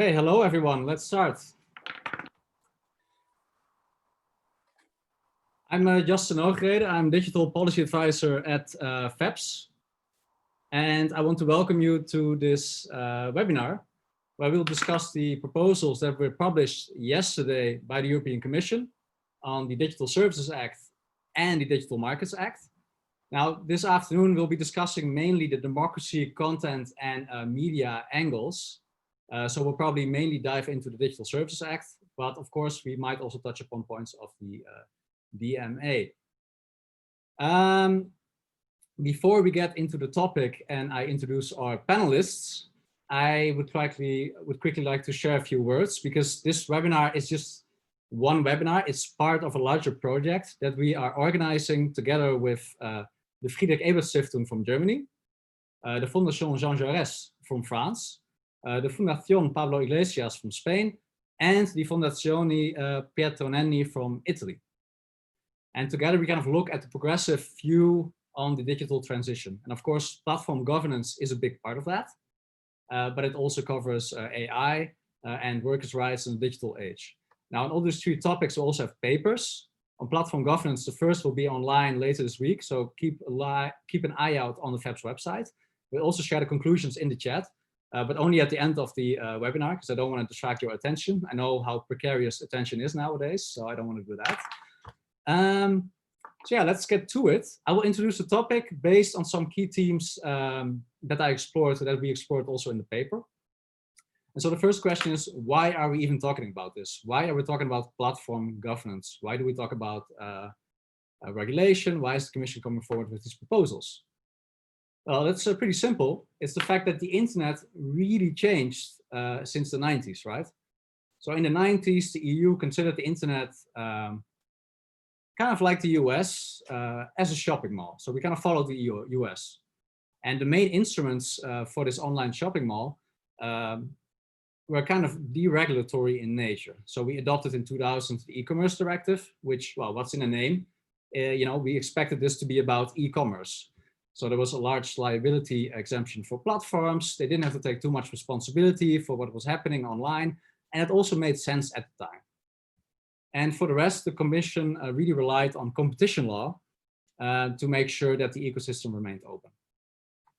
Hey, hello everyone, let's start. I'm Justin Ogrede, I'm Digital Policy Advisor at FEPS. And I want to welcome you to this webinar, where we'll discuss the proposals that were published yesterday by the European Commission on the Digital Services Act and the Digital Markets Act. Now, this afternoon, we'll be discussing mainly the democracy, content, and media angles. So we'll probably mainly dive into the Digital Services Act, but of course, we might also touch upon points of the DMA. Before we get into the topic and I introduce our panelists, I would quickly like to share a few words, because this webinar is just one webinar. It's part of a larger project that we are organizing together with the Friedrich Ebert Stiftung from Germany, the Fondation Jean Jaurès from France, the Fundación Pablo Iglesias from Spain, and the Fondazione Pietro Nenni from Italy. And together we kind of look at the progressive view on the digital transition. And of course, platform governance is a big part of that, but it also covers AI and workers' rights in the digital age. Now, on all these three topics, we also have papers. On platform governance, the first will be online later this week, so keep an eye out on the FEPS website. We'll also share the conclusions in the chat, but only at the end of the webinar, because I don't want to distract your attention. I know how precarious attention is nowadays, so I don't want to do that. So yeah, let's get to it. I will introduce the topic based on some key themes that we explored also in the paper. And so the first question is, why are we even talking about this? Why are we talking about platform governance? Why do we talk about regulation? Why is the Commission coming forward with these proposals? Well, that's pretty simple. It's the fact that the internet really changed since the 90s, right? So in the 90s, the EU considered the internet kind of like the US as a shopping mall. So we kind of followed the US. And the main instruments for this online shopping mall were kind of deregulatory in nature. So we adopted in 2000 the e-commerce directive, which, well, what's in the name? We expected this to be about e-commerce. So there was a large liability exemption for platforms. They didn't have to take too much responsibility for what was happening online. And it also made sense at the time. And for the rest, the Commission really relied on competition law to make sure that the ecosystem remained open.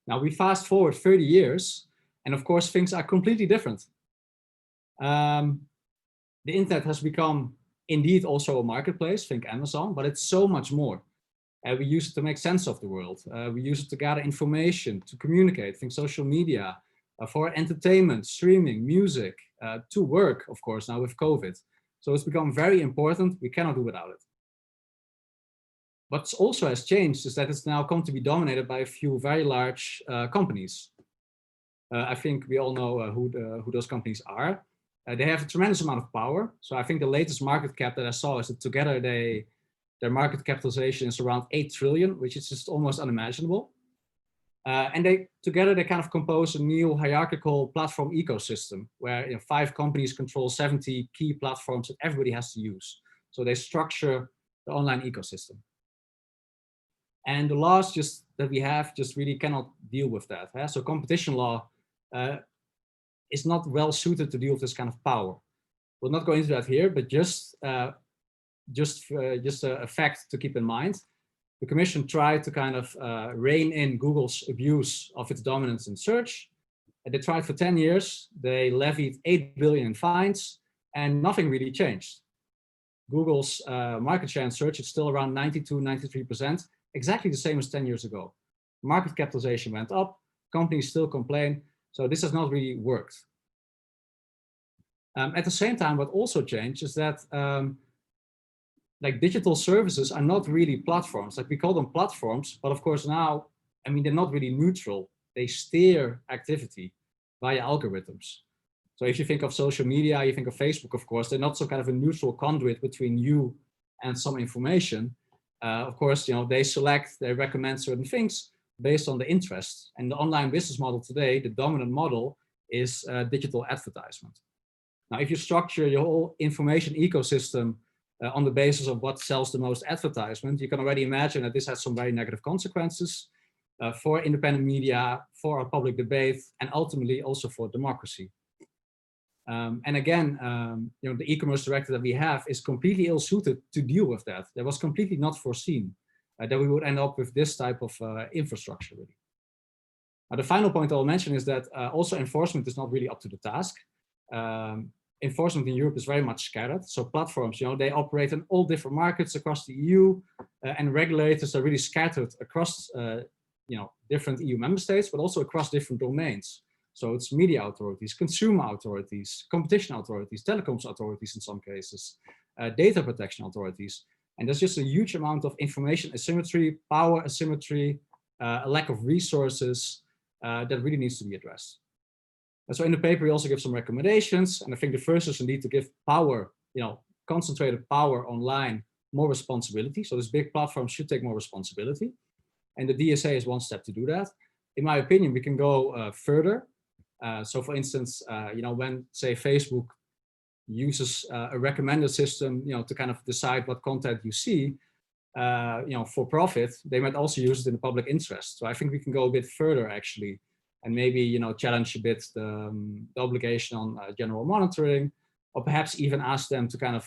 Now we fast forward 30 years, and of course things are completely different. The internet has become indeed also a marketplace, think Amazon, but it's so much more. We use it to make sense of the world. We use it to gather information, to communicate, think social media, for entertainment, streaming, music, to work, of course, now with COVID. So it's become very important. We cannot do without it. What also has changed is that it's now come to be dominated by a few very large companies. I think we all know who those companies are. They have a tremendous amount of power. So I think the latest market cap that I saw is that together their market capitalization is around 8 trillion, which is just almost unimaginable. And together they kind of compose a new hierarchical platform ecosystem where 5 companies control 70 key platforms that everybody has to use. So they structure the online ecosystem. And the laws that we have just really cannot deal with that. So competition law is not well suited to deal with this kind of power. We'll not go into that here, but just a fact to keep in mind. The Commission tried to kind of rein in Google's abuse of its dominance in search. And they tried for 10 years. They levied 8 billion in fines, and nothing really changed. Google's market share in search is still around 92–93%, exactly the same as 10 years ago. Market capitalization went up, companies still complain, so this has not really worked. At the same time, what also changed is that like digital services are not really platforms. Like we call them platforms, but of course now, I mean, they're not really neutral. They steer activity via algorithms. So if you think of social media, you think of Facebook, of course, they're not some kind of a neutral conduit between you and some information. Of course, they recommend certain things based on the interest. And the online business model today, the dominant model is digital advertisement. Now, if you structure your whole information ecosystem on the basis of what sells the most advertisement, you can already imagine that this has some very negative consequences for independent media, for our public debate, and ultimately also for democracy. And again, the e-commerce directive that we have is completely ill-suited to deal with that. That was completely not foreseen, that we would end up with this type of infrastructure, really. The final point I'll mention is that also enforcement is not really up to the task. Enforcement in Europe is very much scattered. So platforms, they operate in all different markets across the EU, and regulators are really scattered across, different EU member states, but also across different domains. So it's media authorities, consumer authorities, competition authorities, telecoms authorities in some cases, data protection authorities. And there's just a huge amount of information asymmetry, power asymmetry, a lack of resources that really needs to be addressed. And so in the paper, we also give some recommendations. And I think the first is indeed to give power, concentrated power online, more responsibility. So this big platform should take more responsibility. And the DSA is one step to do that. In my opinion, we can go further. So for instance, when, say, Facebook uses a recommender system, to kind of decide what content you see, for profit, they might also use it in the public interest. So I think we can go a bit further, actually, and maybe, challenge a bit the obligation on general monitoring, or perhaps even ask them to kind of,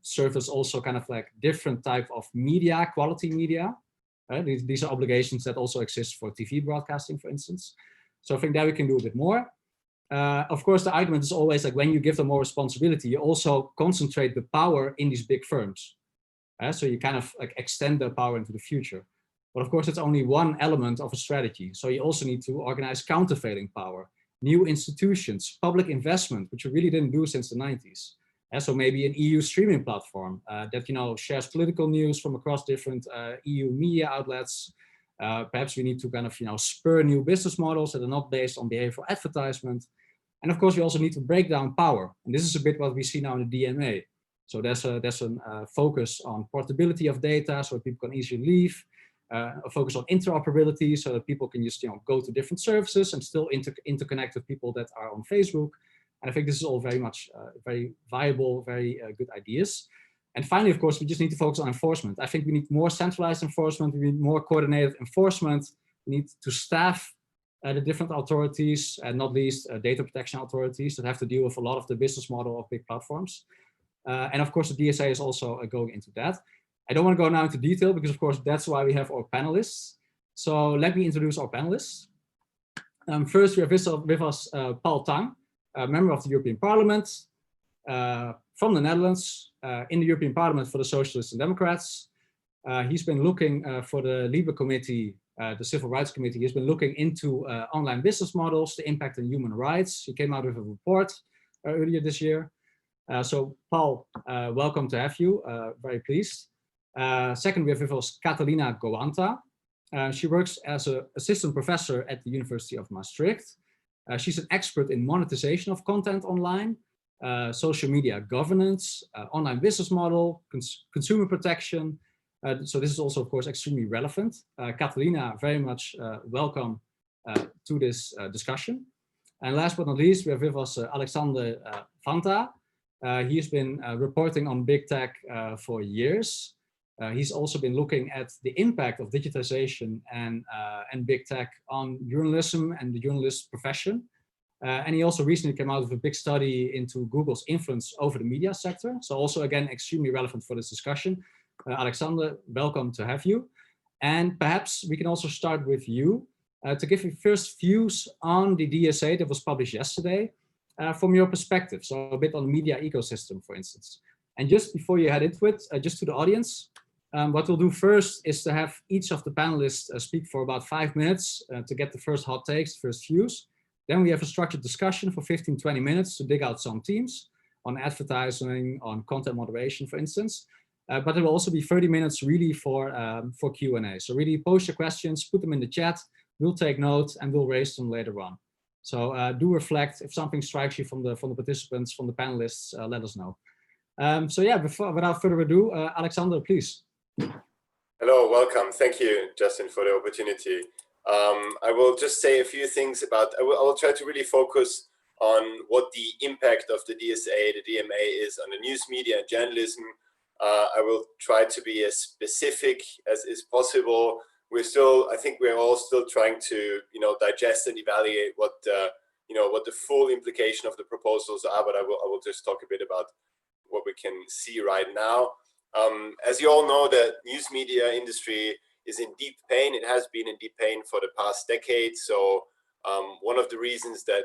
surface also kind of like different type of media, quality media. These are obligations that also exist for TV broadcasting, for instance. So I think that we can do a bit more. Of course, the argument is always like when you give them more responsibility, you also concentrate the power in these big firms. So you kind of like extend their power into the future. But of course, it's only one element of a strategy. So you also need to organize countervailing power, new institutions, public investment, which we really didn't do since the 90s. So maybe an EU streaming platform that shares political news from across different EU media outlets. Perhaps we need to kind of spur new business models that are not based on behavioral advertisement. And of course, we also need to break down power. And this is a bit what we see now in the DMA. So there's a focus on portability of data so that people can easily leave. A focus on interoperability so that people can just go to different services and still interconnect with people that are on Facebook. And I think this is all very much very viable, very good ideas. And finally, of course, we just need to focus on enforcement. I think we need more centralized enforcement. We need more coordinated enforcement. We need to staff the different authorities, and not least data protection authorities that have to deal with a lot of the business model of big platforms. And of course, the DSA is also going into that. I don't want to go now into detail because, of course, that's why we have our panelists. So let me introduce our panelists. First, we have with us Paul Tang, a member of the European Parliament from the Netherlands, in the European Parliament for the Socialists and Democrats. He's been looking for the LIBE Committee, the Civil Rights Committee. He's been looking into online business models, the impact on human rights. He came out with a report earlier this year. So Paul, welcome to have you, very pleased. Second, we have with us Catalina Goanta. She works as an assistant professor at the University of Maastricht. She's an expert in monetization of content online, social media governance, online business model, consumer protection. So this is also, of course, extremely relevant. Catalina, very much welcome to this discussion. And last but not least, we have with us Alexander Vanta. He's been reporting on big tech for years. He's also been looking at the impact of digitization and big tech on journalism and the journalist profession. And he also recently came out with a big study into Google's influence over the media sector. So also, again, extremely relevant for this discussion. Alexander, welcome to have you. And perhaps we can also start with you to give your first views on the DSA that was published yesterday from your perspective. So a bit on the media ecosystem, for instance. And just before you head into it, just to the audience, what we'll do first is to have each of the panelists speak for about 5 minutes to get the first hot takes, first views. Then we have a structured discussion for 15-20 minutes to dig out some themes on advertising, on content moderation, for instance. But there will also be 30 minutes really for Q&A. So really post your questions, put them in the chat. We'll take note and we'll raise them later on. So do reflect. If something strikes you from the participants, from the panelists, let us know. So yeah, without further ado, Alexander, please. Hello, welcome. Thank you, Justin, for the opportunity. I will just say a few things about, I will try to really focus on what the impact of the DSA, the DMA is on the news media and journalism. I will try to be as specific as is possible. I think we're all still trying to, digest and evaluate what what the full implication of the proposals are, but I will just talk a bit about what we can see right now. As you all know, the news media industry is in deep pain. It has been in deep pain for the past decade. So one of the reasons that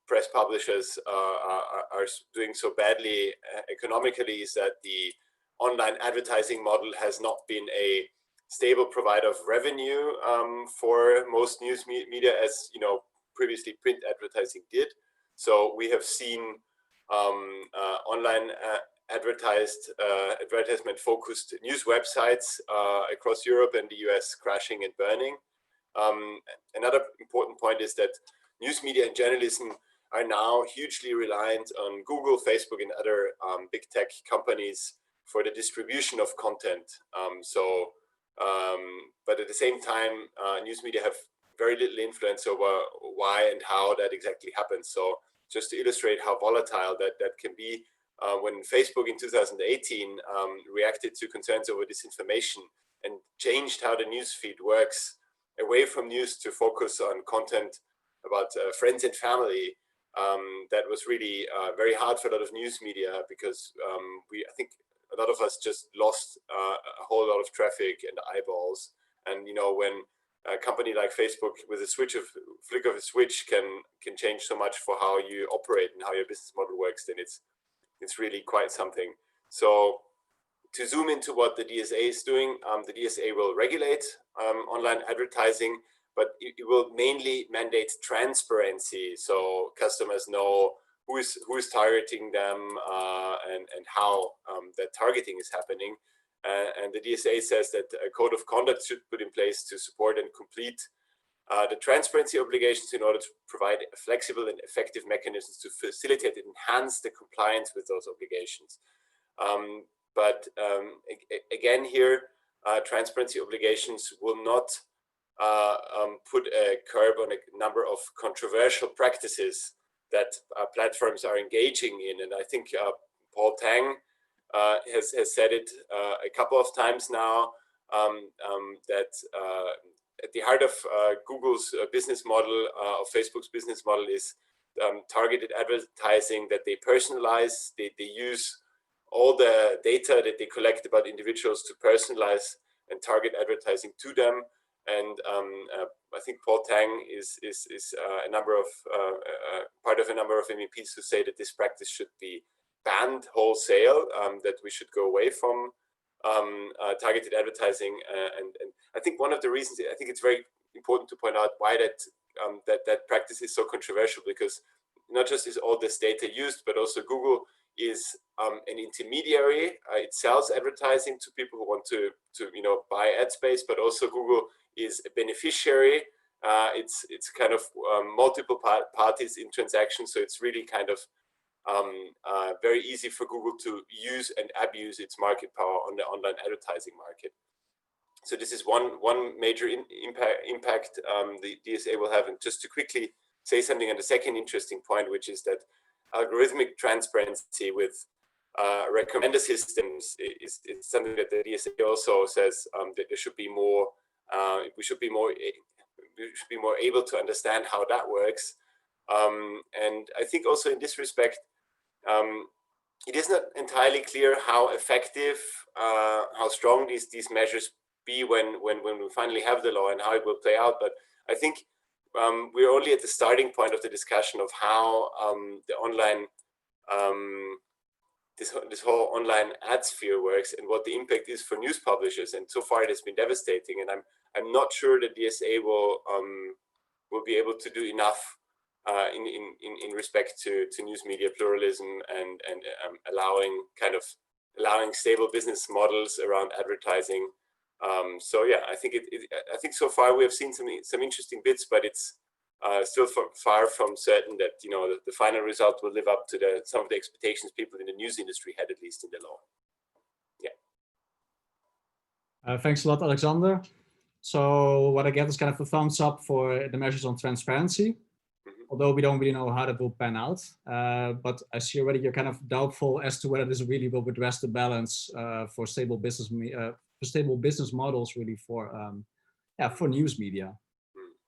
press publishers are doing so badly economically is that the online advertising model has not been a stable provider of revenue for most news media, as previously print advertising did. So we have seen online advertisement-focused news websites across Europe and the US crashing and burning. Another important point is that news media and journalism are now hugely reliant on Google, Facebook, and other big tech companies for the distribution of content. But at the same time, news media have very little influence over why and how that exactly happens. So just to illustrate how volatile that can be, when Facebook in 2018 reacted to concerns over disinformation and changed how the news feed works away from news to focus on content about friends and family, that was really very hard for a lot of news media, because I think a lot of us just lost a whole lot of traffic and eyeballs. And when a company like Facebook, with a flick of a switch, can change so much for how you operate and how your business model works, then it's really quite something. So to zoom into what the DSA is doing, the DSA will regulate online advertising, but it will mainly mandate transparency, so customers know who is targeting them and how that targeting is happening. And the DSA says that a code of conduct should be put in place to support and complete the transparency obligations in order to provide flexible and effective mechanisms to facilitate and enhance the compliance with those obligations. But again here, transparency obligations will not put a curb on a number of controversial practices that platforms are engaging in. And I think Paul Tang has said it a couple of times now, that at the heart of Google's business model, of Facebook's business model, is targeted advertising that they personalize. They use all the data that they collect about individuals to personalize and target advertising to them. And I think Paul Tang is a number of part of a number of MEPs who say that this practice should be banned wholesale, that we should go away from targeted advertising. And I think one of the reasons, I think it's very important to point out why that practice is so controversial, because not just is all this data used, but also Google is an intermediary. It sells advertising to people who want to buy ad space, but also Google is a beneficiary. It's kind of multiple parties in transactions, so it's really kind of very easy for Google to use and abuse its market power on the online advertising market. So this is one major impact the DSA will have. And just to quickly say something on the second interesting point, which is that algorithmic transparency with recommender systems is something that the DSA also says that there should be more. We should be more able to understand how that works. And I think also in this respect, it is not entirely clear how effective, how strong these measures be when we finally have the law and how it will play out. But I think we're only at the starting point of the discussion of how the online this whole online ad sphere works and what the impact is for news publishers. And so far it has been devastating. And I'm not sure that DSA will be able to do enough in respect to news media pluralism and allowing stable business models around advertising. So yeah, I think so far we have seen some interesting bits, but it's still far from certain that the final result will live up to some of the expectations people in the news industry had, at least in the law. Yeah. Thanks a lot, Alexander. So what I get is kind of a thumbs up for the measures on transparency, although we don't really know how that will pan out. But I see already you're kind of doubtful as to whether this really will address the balance for stable business models, really for news media.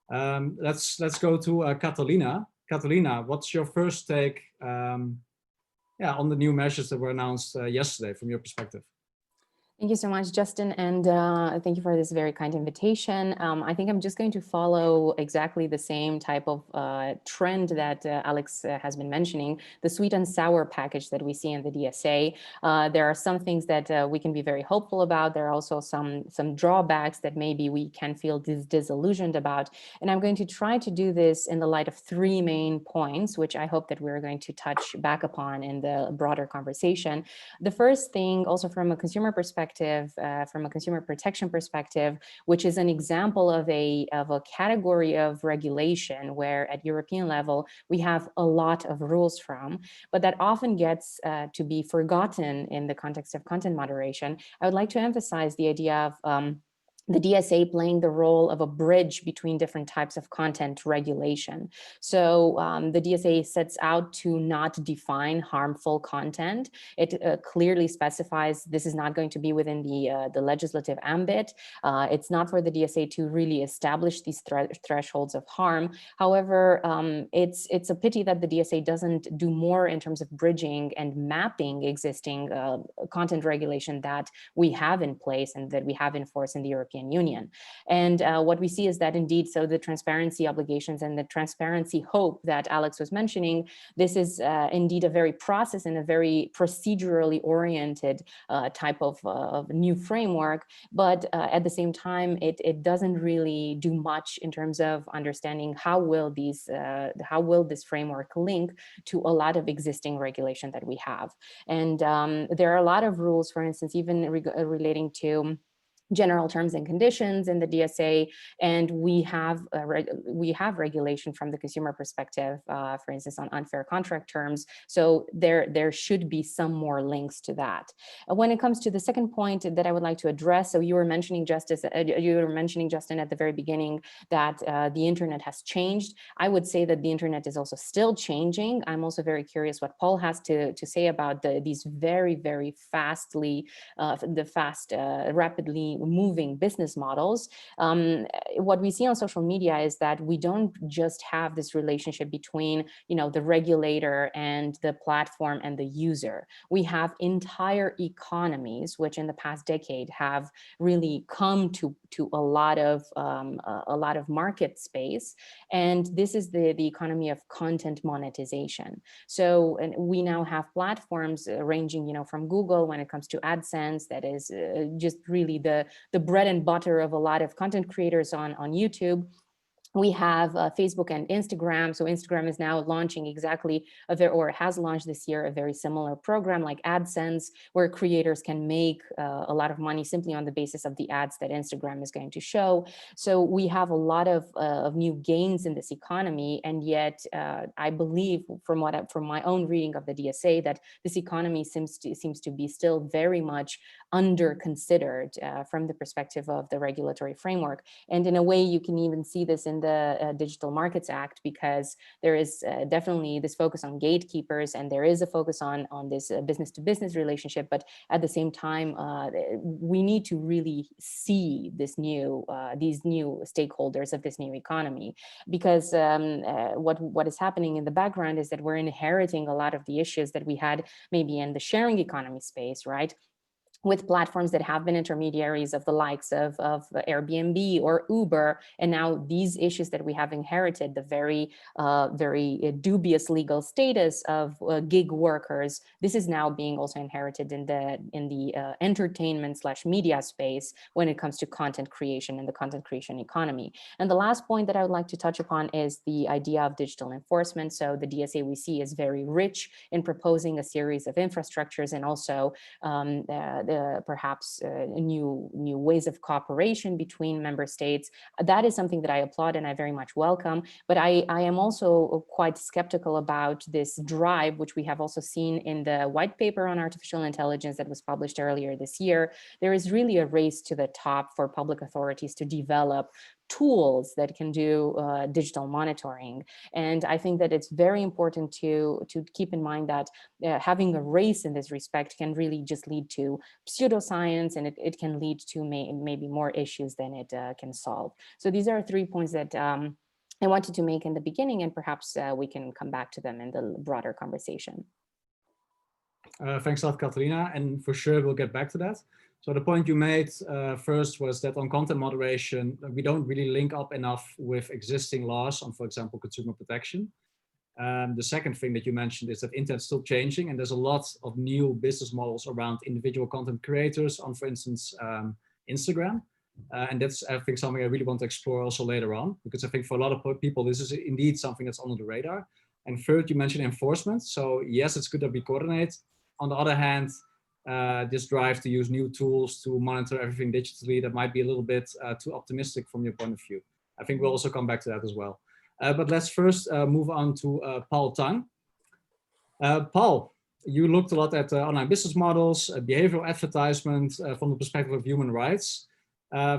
Let's go to Catalina. Catalina, what's your first take yeah, on the new measures that were announced yesterday from your perspective? Thank you so much, Justin, and thank you for this very kind invitation. I think I'm just going to follow exactly the same type of trend that Alex has been mentioning, the sweet and sour package that we see in the DSA. There are some things that we can be very hopeful about. There are also some drawbacks that maybe we can feel disillusioned about. And I'm going to try to do this in the light of three main points, which I hope that we're going to touch back upon in the broader conversation. The first thing, also from a consumer perspective, from a consumer protection perspective, which is an example of a category of regulation where at European level, we have a lot of rules from, but that often gets to be forgotten in the context of content moderation. I would like to emphasize the idea of the DSA playing the role of a bridge between different types of content regulation. So the DSA sets out to not define harmful content. It clearly specifies this is not going to be within the legislative ambit. It's not for the DSA to really establish these thresholds of harm. However, it's a pity that the DSA doesn't do more in terms of bridging and mapping existing content regulation that we have in place and that we have in force in the European Union. And what we see is that indeed, so the transparency obligations and the transparency hope that Alex was mentioning, this is indeed a very process and a very procedurally oriented type of new framework. But at the same time, it doesn't really do much in terms of understanding how will this framework link to a lot of existing regulation that we have. And there are a lot of rules, for instance, even relating to general terms and conditions in the DSA, and we have regulation from the consumer perspective, for instance, on unfair contract terms. So there should be some more links to that. When it comes to the second point that I would like to address, so you were mentioning, Justin, at the very beginning that the internet has changed. I would say that the internet is also still changing. I'm also very curious what Paul has to say about these very, very rapidly moving business models. What we see on social media is that we don't just have this relationship between, the regulator and the platform and the user. We have entire economies, which in the past decade have really come to a lot of market space, and this is the economy of content monetization. So we now have platforms ranging, from Google when it comes to AdSense, that is just really the bread and butter of a lot of content creators on YouTube. We have Facebook and Instagram. So Instagram is now launching or has launched this year a very similar program like AdSense, where creators can make a lot of money simply on the basis of the ads that Instagram is going to show. So we have a lot of new gains in this economy, and yet I believe, from my own reading of the DSA, that this economy seems to be still very much under considered from the perspective of the regulatory framework. And in a way, you can even see this in the Digital Markets Act, because there is definitely this focus on gatekeepers, and there is a focus on this business-to-business relationship. But at the same time, we need to really see these new stakeholders of this new economy, because what is happening in the background is that we're inheriting a lot of the issues that we had maybe in the sharing economy space, right? With platforms that have been intermediaries of the likes of Airbnb or Uber. And now these issues that we have inherited, the very dubious legal status of gig workers, this is now being also inherited in the entertainment/media space when it comes to content creation and the content creation economy. And the last point that I would like to touch upon is the idea of digital enforcement. So the DSA we see is very rich in proposing a series of infrastructures, and also perhaps new ways of cooperation between member states. That is something that I applaud and I very much welcome. But I am also quite skeptical about this drive, which we have also seen in the white paper on artificial intelligence that was published earlier this year. There is really a race to the top for public authorities to develop tools that can do digital monitoring. And I think that it's very important to keep in mind that having a race in this respect can really just lead to pseudoscience, and it can lead to maybe more issues than it can solve. So these are 3 points that I wanted to make in the beginning, and perhaps we can come back to them in the broader conversation. Thanks a lot, Katarina, and for sure we'll get back to that. So the point you made first was that on content moderation, we don't really link up enough with existing laws on, for example, consumer protection. The second thing that you mentioned is that internet's still changing, and there's a lot of new business models around individual content creators on, for instance, Instagram. And that's, I think, something I really want to explore also later on, because I think for a lot of people, this is indeed something that's under the radar. And third, you mentioned enforcement. So yes, it's good that we coordinate. On the other hand, this drive to use new tools to monitor everything digitally, that might be a little bit too optimistic from your point of view. I think we'll also come back to that as well. But let's first move on to Paul Tang. Paul, you looked a lot at online business models, behavioral advertisement from the perspective of human rights.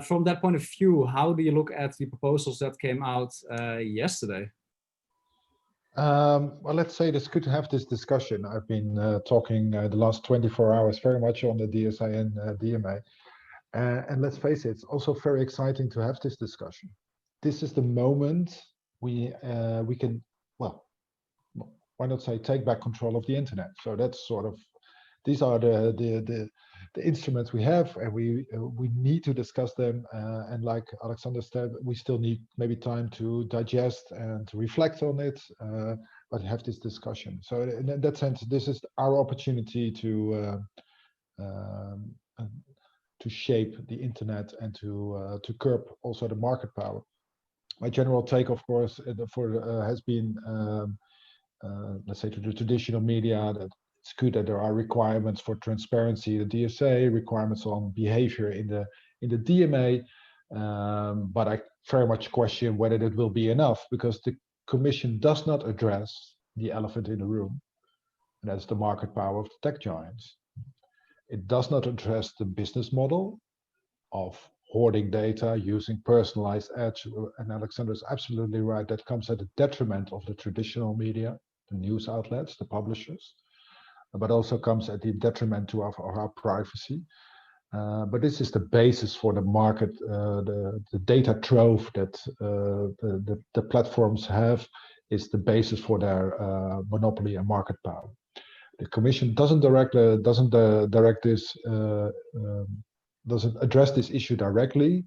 From that point of view, how do you look at the proposals that came out yesterday? Well, let's say it's good to have this discussion. I've been talking the last 24 hours very much on the DSA and DMA. And let's face it, it's also very exciting to have this discussion. This is the moment we can, well, why not say take back control of the internet? So that's sort of, these are the instruments we have, and we need to discuss them. And like Alexander said, we still need maybe time to digest and to reflect on it, but have this discussion. So in that sense, this is our opportunity to shape the internet and to curb also the market power. My general take, of course, has been, let's say, to the traditional media, that it's good that there are requirements for transparency, the DSA, requirements on behavior in the DMA, but I very much question whether that will be enough, because the Commission does not address the elephant in the room, and that's the market power of the tech giants. It does not address the business model of hoarding data, using personalized ads, and Alexander is absolutely right, that comes at the detriment of the traditional media, the news outlets, the publishers, but also comes at the detriment to our privacy. But this is the basis for the market, the data trove that the platforms have is the basis for their monopoly and market power. The Commission doesn't address this issue directly,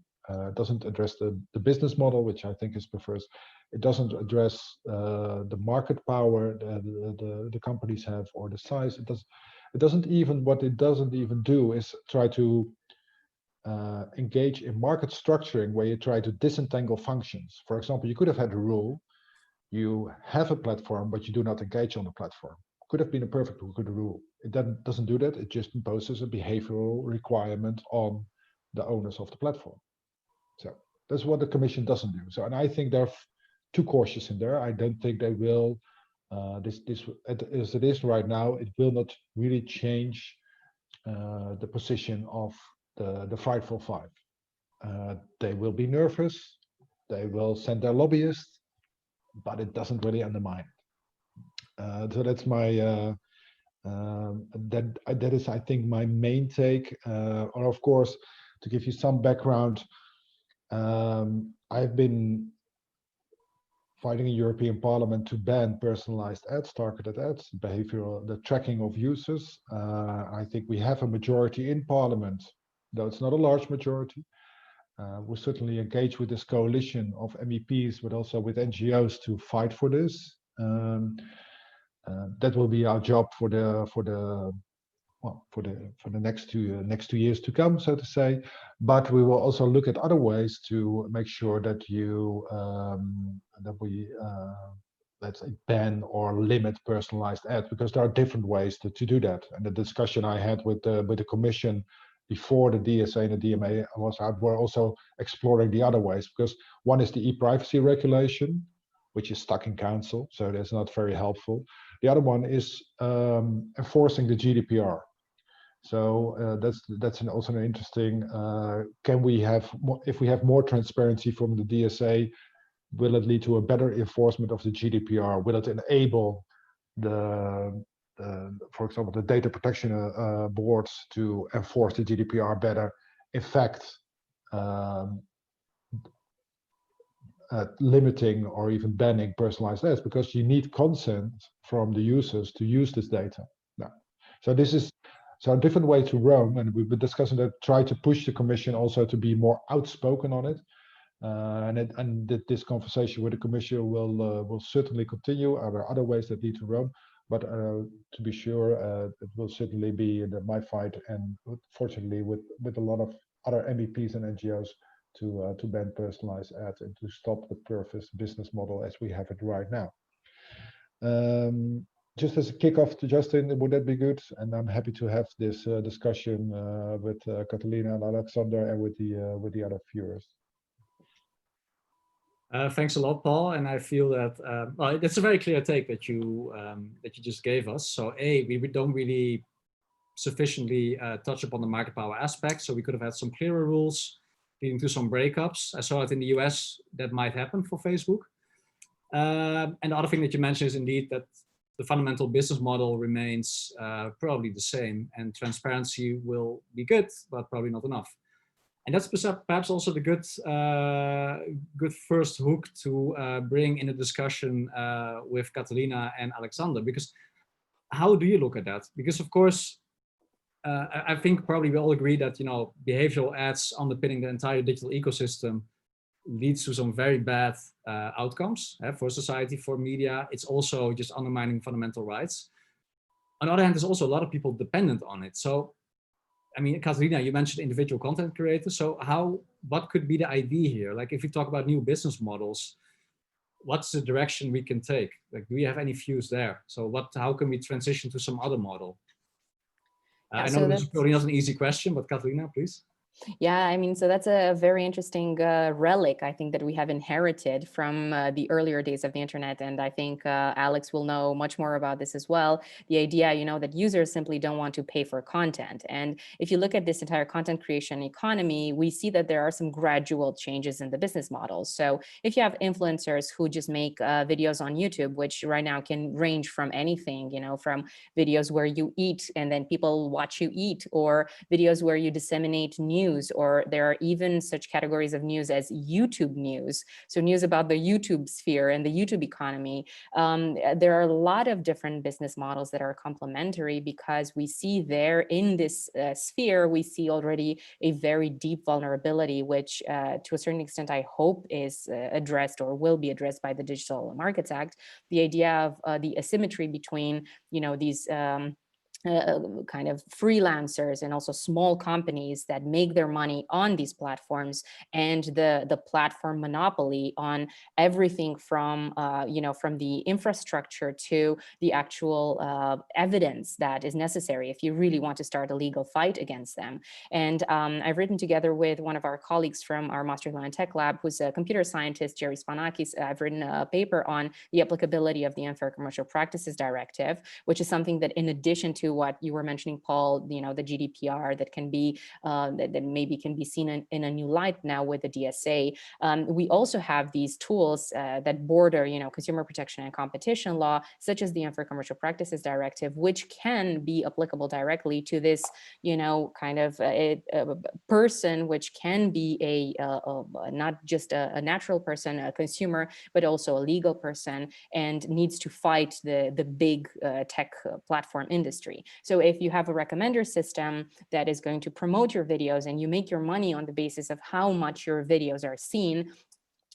doesn't address the business model, which I think is prefers. It doesn't address the market power the companies have, or the size. It doesn't even do is try to engage in market structuring, where you try to disentangle functions. For example, you could have had a rule: you have a platform, but you do not engage on the platform. Could have been a perfect good rule. It doesn't do that. It just imposes a behavioral requirement on the owners of the platform. So that's what the Commission doesn't do. So, and I think they're too cautious in there. I don't think they will. This as it is right now, it will not really change the position of the Frightful Five. They will be nervous. They will send their lobbyists, but it doesn't really undermine. So that's my that is, I think, my main take. Or of course, to give you some background, I've been fighting in European Parliament to ban personalized ads, targeted ads, the tracking of users. I think we have a majority in Parliament, though it's not a large majority. We'll certainly engage with this coalition of MEPs, but also with NGOs to fight for this. That will be our job for the next 2 years to come, so to say. But we will also look at other ways to make sure that we let's say ban or limit personalized ads, because there are different ways to do that. And the discussion I had with the Commission before the DSA and the DMA we're also exploring the other ways, because one is the e-privacy regulation, which is stuck in council, so that's not very helpful. The other one is enforcing the GDPR. So that's also an interesting. Can we have more, if we have more transparency from the DSA? Will it lead to a better enforcement of the GDPR? Will it enable for example, the data protection boards to enforce the GDPR better? In fact, limiting or even banning personalized ads, because you need consent from the users to use this data. Now, so this is a different way to roam, and we've been discussing that. Try to push the Commission also to be more outspoken on it. This conversation with the Commission will certainly continue. Are there other ways that need to roam? But to be sure, it will certainly be my fight, and fortunately with a lot of other MEPs and NGOs to ban personalized ads and to stop the perfect business model as we have it right now. Just as a kickoff to Justin, would that be good? And I'm happy to have this discussion with Catalina and Alexander and with the other viewers. Thanks a lot, Paul. And I feel that well, that's a very clear take that you just gave us. So we don't really sufficiently touch upon the market power aspect. So we could have had some clearer rules leading to some breakups. I saw it in the US that might happen for Facebook. And the other thing that you mentioned is indeed that the fundamental business model remains probably the same, and transparency will be good, but probably not enough. And that's perhaps also the good first hook to bring in a discussion with Catalina and Alexander, because how do you look at that? Because of course, I think probably we all agree that, you know, behavioral ads underpinning the entire digital ecosystem leads to some very bad outcomes for society, for media. It's also just undermining fundamental rights. On the other hand, there's also a lot of people dependent on it. So, I mean, Catalina, you mentioned individual content creators. So what could be the idea here? Like, if you talk about new business models, what's the direction we can take? Like, do we have any views there? So how can we transition to some other model? I know this is probably not an easy question, but Catalina, please. Yeah, I mean, so that's a very interesting relic, I think, that we have inherited from the earlier days of the internet. And I think Alex will know much more about this as well. The idea, you know, that users simply don't want to pay for content. And if you look at this entire content creation economy, we see that there are some gradual changes in the business models. So if you have influencers who just make videos on YouTube, which right now can range from anything, you know, from videos where you eat and then people watch you eat, or videos where you disseminate news, or there are even such categories of news as YouTube news. So news about the YouTube sphere and the YouTube economy. There are a lot of different business models that are complementary, because we see there in this sphere, we see already a very deep vulnerability, which to a certain extent, I hope is addressed or will be addressed by the Digital Markets Act. The idea of the asymmetry between, you know, these kind of freelancers and also small companies that make their money on these platforms, and the platform monopoly on everything from you know, from the infrastructure to the actual evidence that is necessary if you really want to start a legal fight against them. And I've written together with one of our colleagues from our Master Law and Tech Lab, who's a computer scientist, Jerry Spanakis. I've written a paper on the applicability of the Unfair Commercial Practices Directive, which is something that, in addition to what you were mentioning, Paul, you know, the GDPR that can be that maybe can be seen in a new light now with the DSA. We also have these tools that border, you know, consumer protection and competition law, such as the Unfair Commercial Practices Directive, which can be applicable directly to this, you know, kind of a person, which can be not just a natural person, a consumer, but also a legal person, and needs to fight the big tech platform industry. So if you have a recommender system that is going to promote your videos and you make your money on the basis of how much your videos are seen,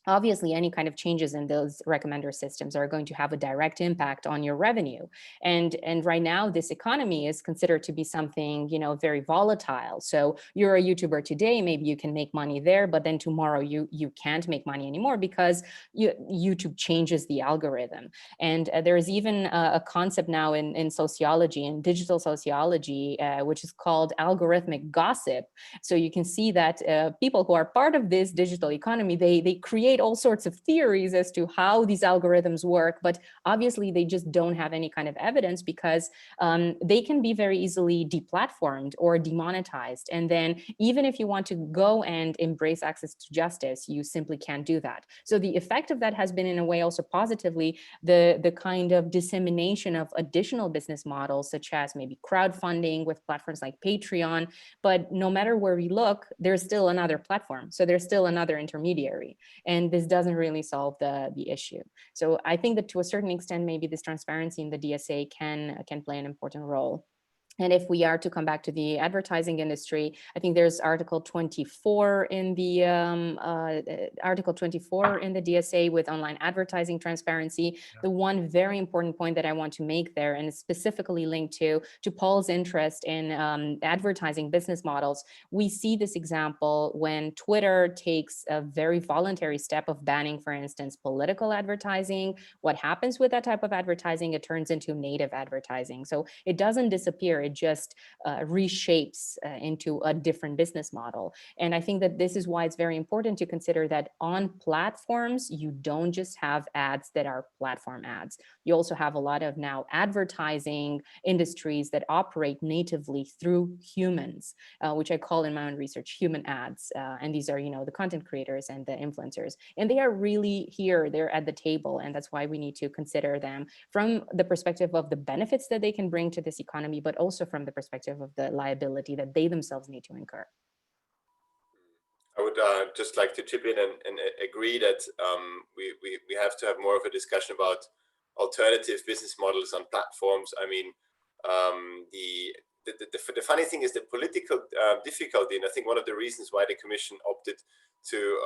obviously any kind of changes in those recommender systems are going to have a direct impact on your revenue. And right now, this economy is considered to be something, you know, very volatile. So you're a YouTuber today, maybe you can make money there, but then tomorrow you can't make money anymore because YouTube changes the algorithm. And there is even a concept now in sociology, in digital sociology, which is called algorithmic gossip. So you can see that people who are part of this digital economy, they create all sorts of theories as to how these algorithms work, but obviously they just don't have any kind of evidence, because they can be very easily deplatformed or demonetized. And then even if you want to go and embrace access to justice, you simply can't do that. So the effect of that has been, in a way, also positively the kind of dissemination of additional business models, such as maybe crowdfunding with platforms like Patreon. But no matter where we look, there's still another platform. So there's still another intermediary. And and this doesn't really solve the issue. So I think that to a certain extent, maybe this transparency in the DSA can play an important role. And if we are to come back to the advertising industry, I think there's Article 24 in the Article 24 in the DSA with online advertising transparency. The one very important point that I want to make there, and it's specifically linked to Paul's interest in advertising business models. We see this example when Twitter takes a very voluntary step of banning, for instance, political advertising. What happens with that type of advertising? It turns into native advertising. So it doesn't disappear. It just reshapes into a different business model. And I think that this is why it's very important to consider that on platforms, you don't just have ads that are platform ads. You also have a lot of now advertising industries that operate natively through humans, which I call in my own research human ads. And these are, the content creators and the influencers. And they are really here, they're at the table. And that's why we need to consider them from the perspective of the benefits that they can bring to this economy, but also from the perspective of the liability that they themselves need to incur. I would just like to chip in and agree that we have to have more of a discussion about alternative business models on platforms. I mean, the funny thing is the political difficulty, and I think one of the reasons why the Commission opted to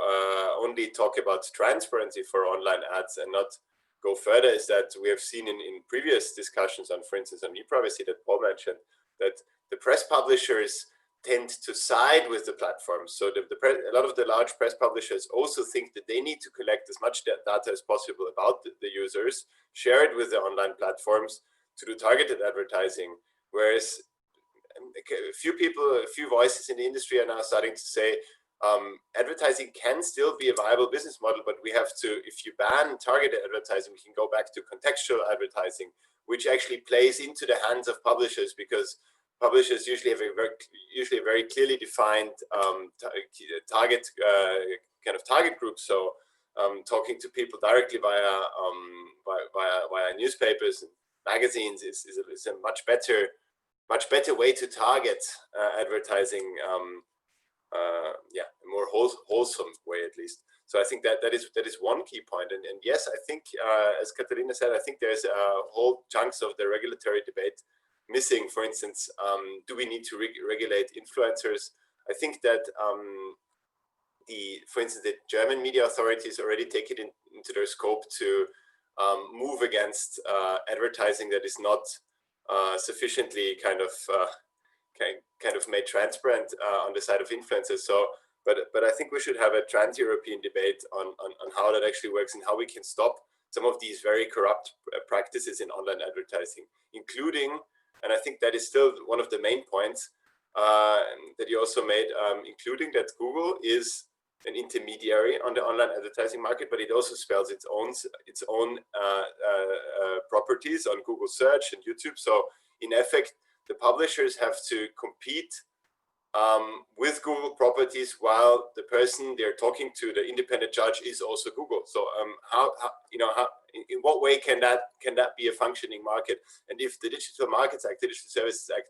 only talk about transparency for online ads and not go further is that we have seen in previous discussions on, for instance, on e-privacy that Paul mentioned, that the press publishers tend to side with the platforms. So a lot of the large press publishers also think that they need to collect as much data as possible about the users, share it with the online platforms to do targeted advertising. Whereas a few voices in the industry are now starting to say, advertising can still be a viable business model, but we have to, if you ban targeted advertising, we can go back to contextual advertising, which actually plays into the hands of publishers, because publishers usually have a very clearly defined target group. So talking to people directly via newspapers and magazines is a much better way to target advertising. A more wholesome way, at least. So I think that is one key point. And yes, I think as Katarina said, I think there's whole chunks of the regulatory debate missing. For instance, do we need to regulate influencers? I think that for instance, the German media authorities already take it into their scope to move against advertising that is not sufficiently kind of made transparent on the side of influencers. So, but I think we should have a trans-European debate on how that actually works and how we can stop some of these very corrupt practices in online advertising, including, and I think that is still one of the main points that you also made, including that Google is an intermediary on the online advertising market, but it also spells its own properties on Google Search and YouTube. So in effect, the publishers have to compete with Google properties while the person they're talking to, the independent judge, is also Google. So in what way can that be a functioning market? And if the Digital Markets Act, the Digital Services Act,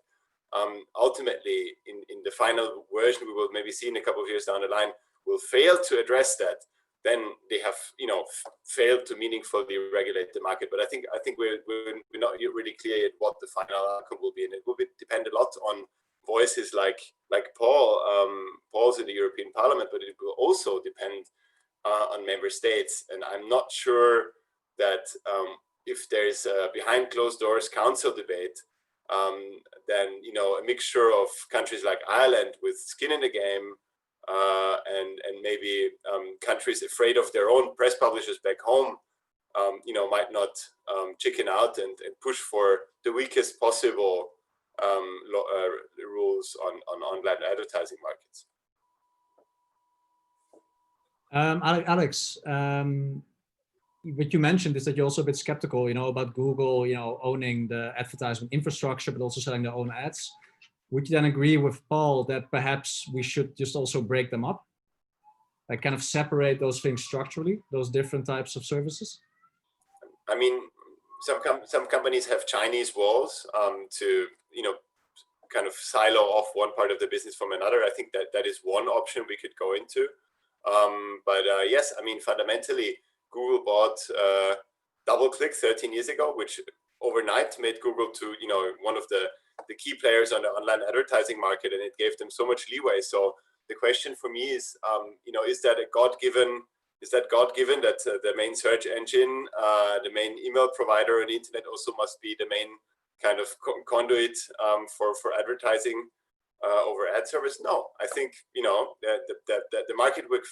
ultimately in the final version we will maybe see in a couple of years down the line, will fail to address that, then they have failed to meaningfully regulate the market. But I think we're not really clear yet what the final outcome will be, and it will depend a lot on voices like Paul's in the European Parliament, but it will also depend on member states. And I'm not sure that if there is a behind closed doors council debate, then a mixture of countries like Ireland with skin in the game, and maybe countries afraid of their own press publishers back home, might not chicken out and push for the weakest possible rules on online advertising markets. Alex, what you mentioned is that you're also a bit skeptical, about Google, owning the advertisement infrastructure, but also selling their own ads. Would you then agree with Paul that perhaps we should just also break them up? Like kind of separate those things structurally, those different types of services? I mean, some companies have Chinese walls to, kind of silo off one part of the business from another. I think that is one option we could go into. Yes, I mean, fundamentally, Google bought DoubleClick 13 years ago, which overnight made Google to, you know, one of the key players on the online advertising market, and it gave them so much leeway. So the question for me is, you know, is that God-given that the main search engine, the main email provider on the internet also must be the main kind of conduit for advertising over ad service? No, I think, you know, the market would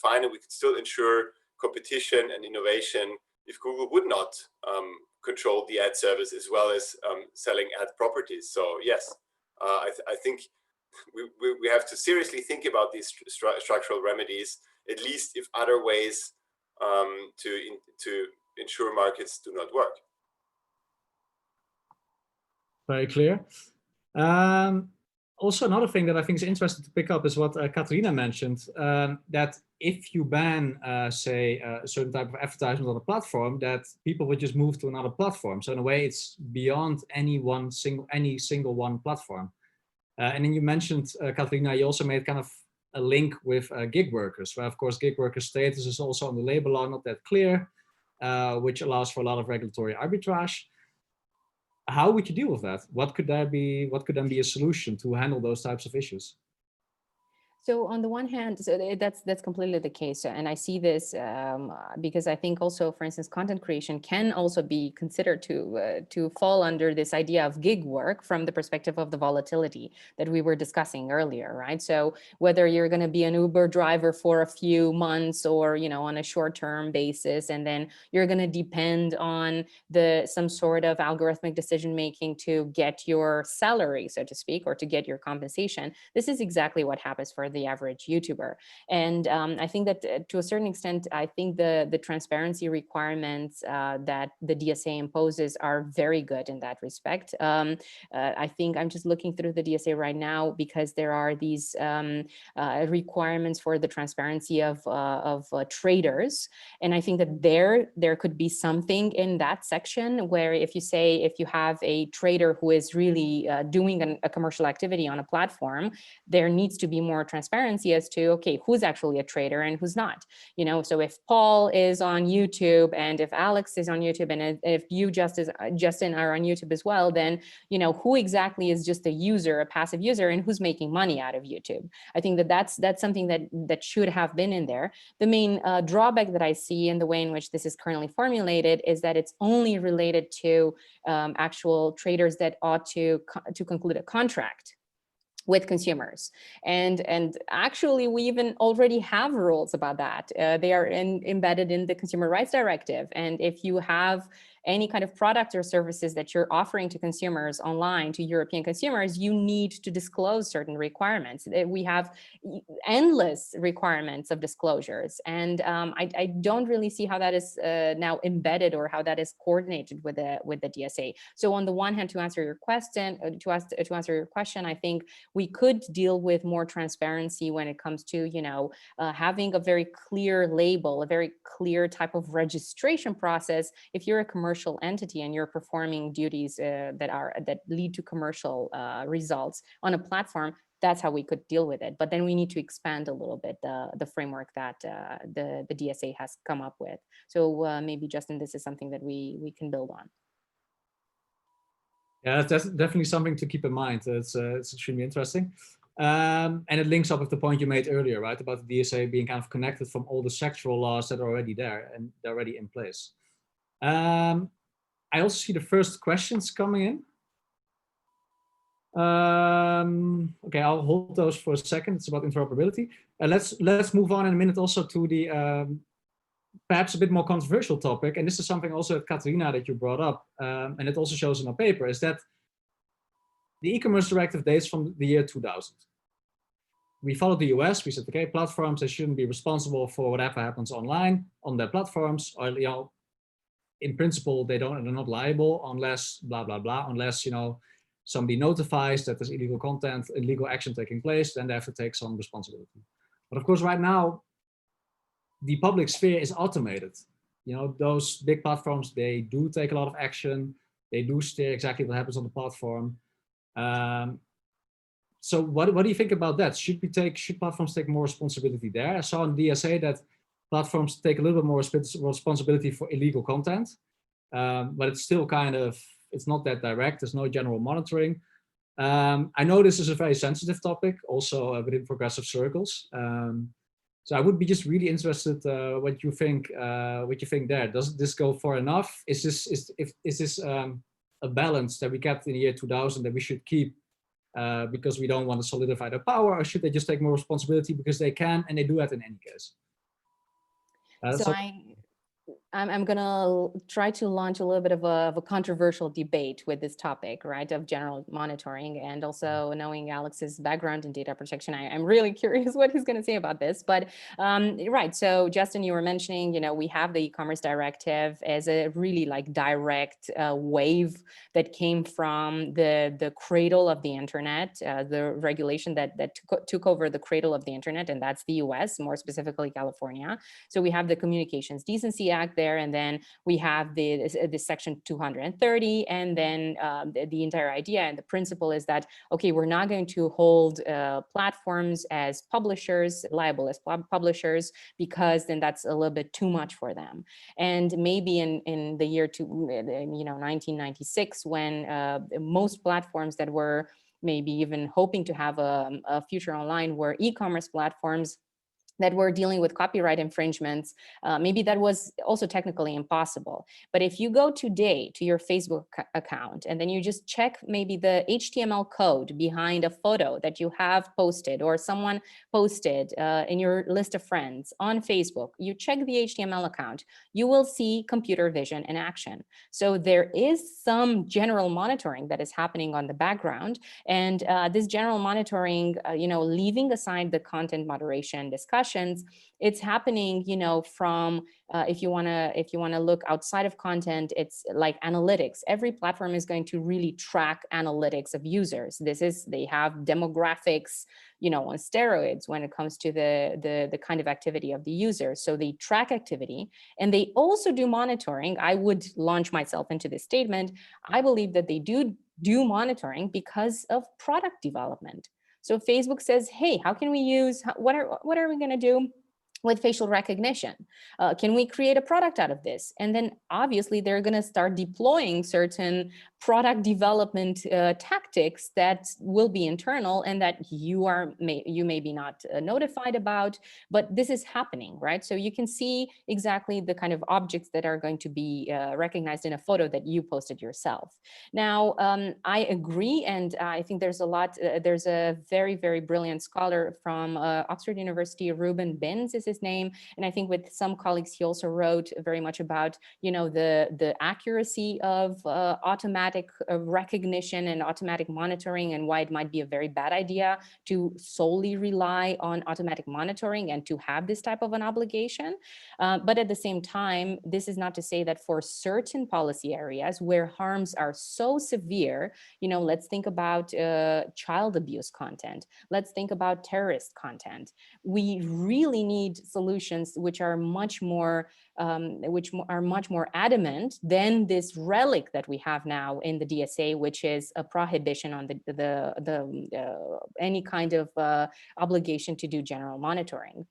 fine, and we could still ensure competition and innovation if Google would not control the ad service as well as selling ad properties. So yes, I think we have to seriously think about these structural remedies, at least if other ways to ensure markets do not work. Very clear. Also, another thing that I think is interesting to pick up is what Katarina mentioned, that if you ban, say, a certain type of advertisement on a platform, that people would just move to another platform. So in a way, it's beyond any single one platform. And then you mentioned, Katarina, you also made kind of a link with gig workers, where of course gig worker status is also on the labor law not that clear, which allows for a lot of regulatory arbitrage. How would you deal with that? What could then be a solution to handle those types of issues? So on the one hand, so that's completely the case. And I see this because I think also, for instance, content creation can also be considered to fall under this idea of gig work from the perspective of the volatility that we were discussing earlier, right? So whether you're going to be an Uber driver for a few months or, you know, on a short-term basis, and then you're going to depend on some sort of algorithmic decision-making to get your salary, so to speak, or to get your compensation. This is exactly what happens for the average YouTuber. And I think that to a certain extent, I think the transparency requirements that the DSA imposes are very good in that respect. I think I'm just looking through the DSA right now because there are these requirements for the transparency of traders. And I think that there could be something in that section where if you have a trader who is really doing a commercial activity on a platform, there needs to be more transparency as to, okay, who's actually a trader and who's not. You know, so if Paul is on YouTube and if Alex is on YouTube and if you, Justin, are on YouTube as well, then, you know, who exactly is just a user, a passive user, and who's making money out of YouTube? I think that that's something that should have been in there. The main drawback that I see in the way in which this is currently formulated is that it's only related to actual traders that ought to conclude a contract with consumers. And actually, we even already have rules about that. They are embedded in the Consumer Rights Directive. And if you have any kind of product or services that you're offering to consumers online, to European consumers, you need to disclose certain requirements. We have endless requirements of disclosures. And I don't really see how that is now embedded or how that is coordinated with the DSA. So on the one hand, to answer your question, I think we could deal with more transparency when it comes to, you know, having a very clear label, a very clear type of registration process. If you're a commercial entity and you're performing duties that lead to commercial results on a platform, that's how we could deal with it. But then we need to expand a little bit the framework that the DSA has come up with. So maybe, Justin, this is something that we can build on. Yeah, that's definitely something to keep in mind. It's extremely interesting. And it links up with the point you made earlier, right, about the DSA being kind of connected from all the sectoral laws that are already there and they're already in place. I also see the first questions coming in. Okay, I'll hold those for a second. It's about interoperability. Let's move on in a minute also to the perhaps a bit more controversial topic. And this is something also at Katarina that you brought up, and it also shows in our paper, is that the e-commerce directive dates from the year 2000. We followed the US. We said, okay, platforms, they shouldn't be responsible for whatever happens online on their platforms, or, you know, in principle, they're not liable unless blah, blah, blah, unless, you know, somebody notifies that there's illegal content, illegal action taking place, then they have to take some responsibility. But of course, right now, the public sphere is automated. You know, those big platforms, they do take a lot of action. They do steer exactly what happens on the platform. So what do you think about that? Should platforms take more responsibility there? I saw in DSA that platforms take a little bit more responsibility for illegal content, but it's still kind of, it's not that direct. There's no general monitoring. I know this is a very sensitive topic, also within progressive circles. So I would be just really interested what you think there. Does this go far enough? Is this a balance that we kept in the year 2000 that we should keep because we don't want to solidify their power, or should they just take more responsibility because they can and they do that in any case? So I'm going to try to launch a little bit of a controversial debate with this topic, right, of general monitoring, and also knowing Alex's background in data protection. I'm really curious what he's going to say about this. But right, so Justin, you were mentioning, we have the e-commerce directive as a really like direct wave that came from the cradle of the internet, the regulation that took over the cradle of the internet, and that's the US, more specifically California. So we have the Communications Decency Act there, and then we have the section 230, and then the entire idea and the principle is that, okay, we're not going to hold platforms as publishers, liable as publishers, because then that's a little bit too much for them. And maybe in the year 1996, when most platforms that were maybe even hoping to have a future online were e-commerce platforms that were dealing with copyright infringements, maybe that was also technically impossible. But if you go today to your Facebook account and then you just check maybe the HTML code behind a photo that you have posted or someone posted in your list of friends on Facebook, you check the HTML account, you will see computer vision in action. So there is some general monitoring that is happening on the background. And this general monitoring, leaving aside the content moderation discussion, it's happening, from if you want to look outside of content, it's like analytics. Every platform is going to really track analytics of users. They have demographics, on steroids when it comes to the kind of activity of the user. So they track activity and they also do monitoring. I would launch myself into this statement. I believe that they do monitoring because of product development. So Facebook says, hey, how can we use, what are we going to do with facial recognition? Can we create a product out of this? And then obviously they're going to start deploying certain product development tactics that will be internal and that you may be not notified about, but this is happening, right? So you can see exactly the kind of objects that are going to be recognized in a photo that you posted yourself. Now, I agree, and I think there's there's a very, very brilliant scholar from Oxford University, Ruben Binns is his name, and I think with some colleagues he also wrote very much about the accuracy of automatic recognition and automatic monitoring, and why it might be a very bad idea to solely rely on automatic monitoring and to have this type of an obligation. But at the same time, this is not to say that for certain policy areas where harms are so severe, let's think about child abuse content, let's think about terrorist content. We really need solutions which are much more adamant than this relic that we have now in the DSA, which is a prohibition on any kind of obligation to do general monitoring.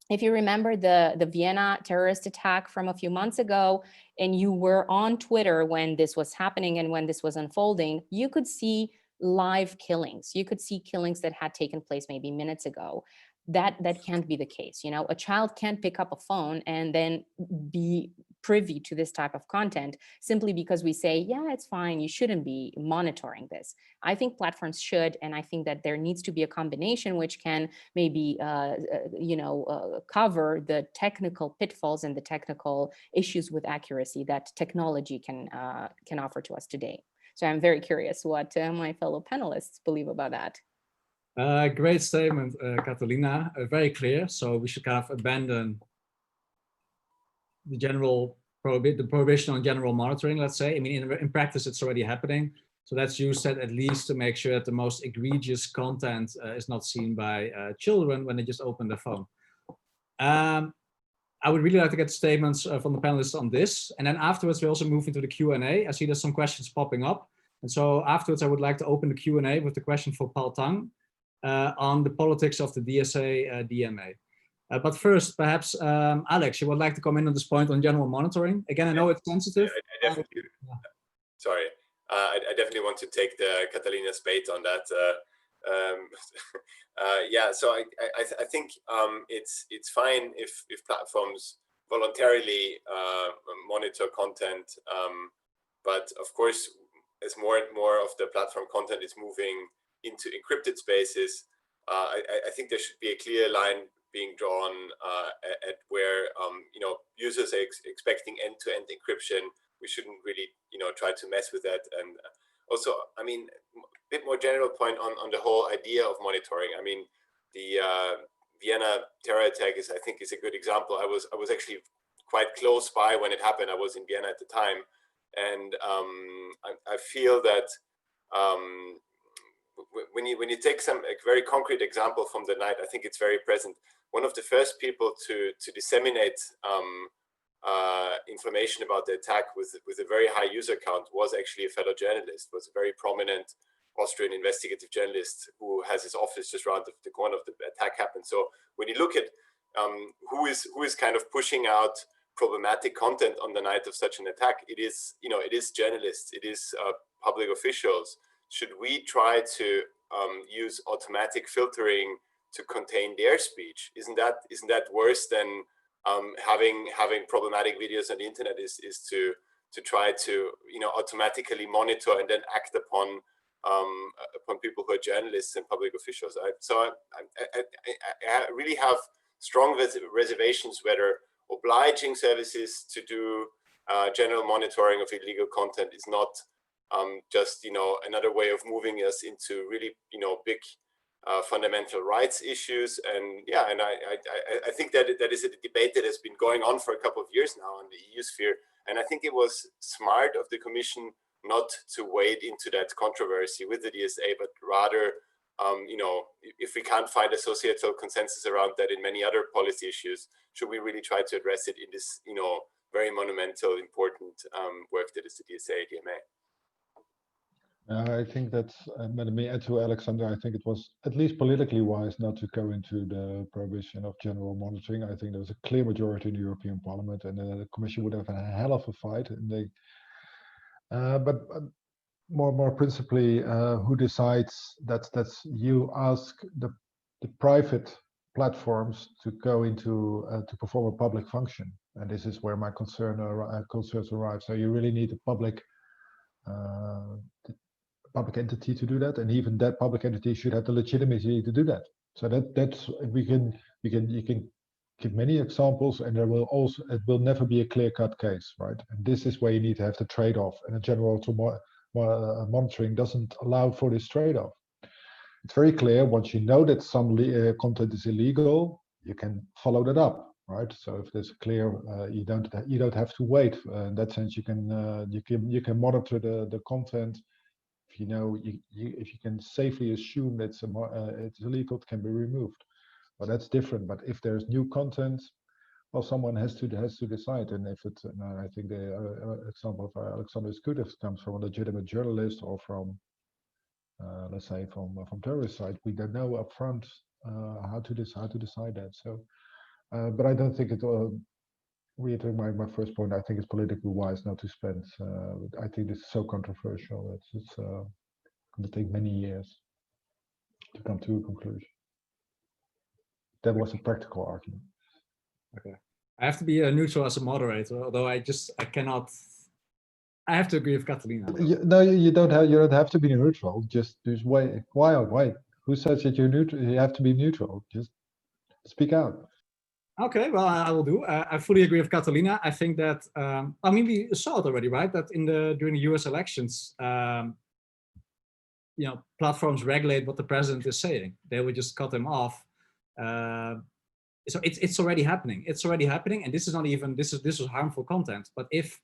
If you remember the Vienna terrorist attack from a few months ago, and you were on Twitter when this was happening and when this was unfolding, you could see live killings. You could see killings that had taken place maybe minutes ago. That can't be the case. A child can't pick up a phone and then be privy to this type of content simply because we say, yeah, it's fine, you shouldn't be monitoring this. I think platforms should, and I think that there needs to be a combination which can maybe cover the technical pitfalls and the technical issues with accuracy that technology can offer to us today. So I'm very curious what my fellow panelists believe about that. Great statement, Catalina. Very clear. So we should kind of abandon the prohibition on general monitoring, let's say. I mean, in practice, it's already happening. So that's used at least to make sure that the most egregious content is not seen by children when they just open their phone. I would really like to get statements from the panelists on this. And then afterwards, we also move into the Q&A. I see there's some questions popping up. And so afterwards, I would like to open the Q&A with the question for Paul Tang. on the politics of the DSA DMA. But first, perhaps, Alex, you would like to come in on this point on general monitoring. Again, I know it's sensitive. I definitely, sorry, I definitely want to take the Catalina's bait on that. Yeah, so I think it's fine if platforms voluntarily monitor content, but of course, as more and more of the platform content is moving into encrypted spaces, I think there should be a clear line being drawn at where users are expecting end-to-end encryption. We shouldn't really try to mess with that. And also, I mean, a bit more general point on the whole idea of monitoring. I mean, the Vienna terror attack I think is a good example. I was actually quite close by when it happened. I was in Vienna at the time, and I feel that when you take a very concrete example from the night, I think it's very present. One of the first people to disseminate information about the attack with a very high user count was actually a fellow journalist, was a very prominent Austrian investigative journalist who has his office just around the corner of the attack happened. So when you look at who is kind of pushing out problematic content on the night of such an attack, it is journalists, it is public officials. Should we try to use automatic filtering to contain their speech? Isn't that worse than having problematic videos on the internet? Is to try to automatically monitor and then act upon people who are journalists and public officials. So I really have strong reservations whether obliging services to do general monitoring of illegal content is not just another way of moving us into really big fundamental rights issues. And yeah, and I think that is a debate that has been going on for a couple of years now in the EU sphere, and I think it was smart of the Commission not to wade into that controversy with the DSA, but rather if we can't find a societal consensus around that in many other policy issues, should we really try to address it in this very monumental, important work that is the DSA DMA? I think that's, let me add to Alexander, I think it was at least politically wise not to go into the prohibition of general monitoring. I think there was a clear majority in the European Parliament, and the Commission would have a hell of a fight. And they, but more principally, who decides? That's you ask the private platforms to go into to perform a public function, and this is where my concerns arrive. So you really need a public entity to do that, and even that public entity should have the legitimacy to do that. So that's you can give many examples, and it will never be a clear-cut case, right? And this is where you need to have the trade-off, and a general monitoring doesn't allow for this trade-off. It's very clear once you know that some content is illegal, you can follow that up, right? So if there's clear, you don't have to wait. In that sense, you can monitor the content. If if you can safely assume that it's illegal, it can be removed. But that's different. But if there's new content, well, someone has to decide. And if it's, I think the example of Alexander is good if it comes from a legitimate journalist or from, let's say, from terrorist side, we don't know upfront how to decide that. So, but I don't think it. Reiterating my first point, I think it's politically wise not to spend. I think this is so controversial. It's going to take many years to come to a conclusion. That was a practical argument. Okay, I have to be neutral as a moderator, although I cannot. I have to agree with Catalina. No, you don't have to be neutral. Just wait. Why? Who says that you're neutral? You have to be neutral. Just speak out. Okay, well, I will do. I fully agree with Catalina. I think that, I mean, we saw it already, right? That during the US elections, platforms regulate what the president is saying. They would just cut him off. So it's already happening. It's already happening. And this is not even, this is harmful content. But if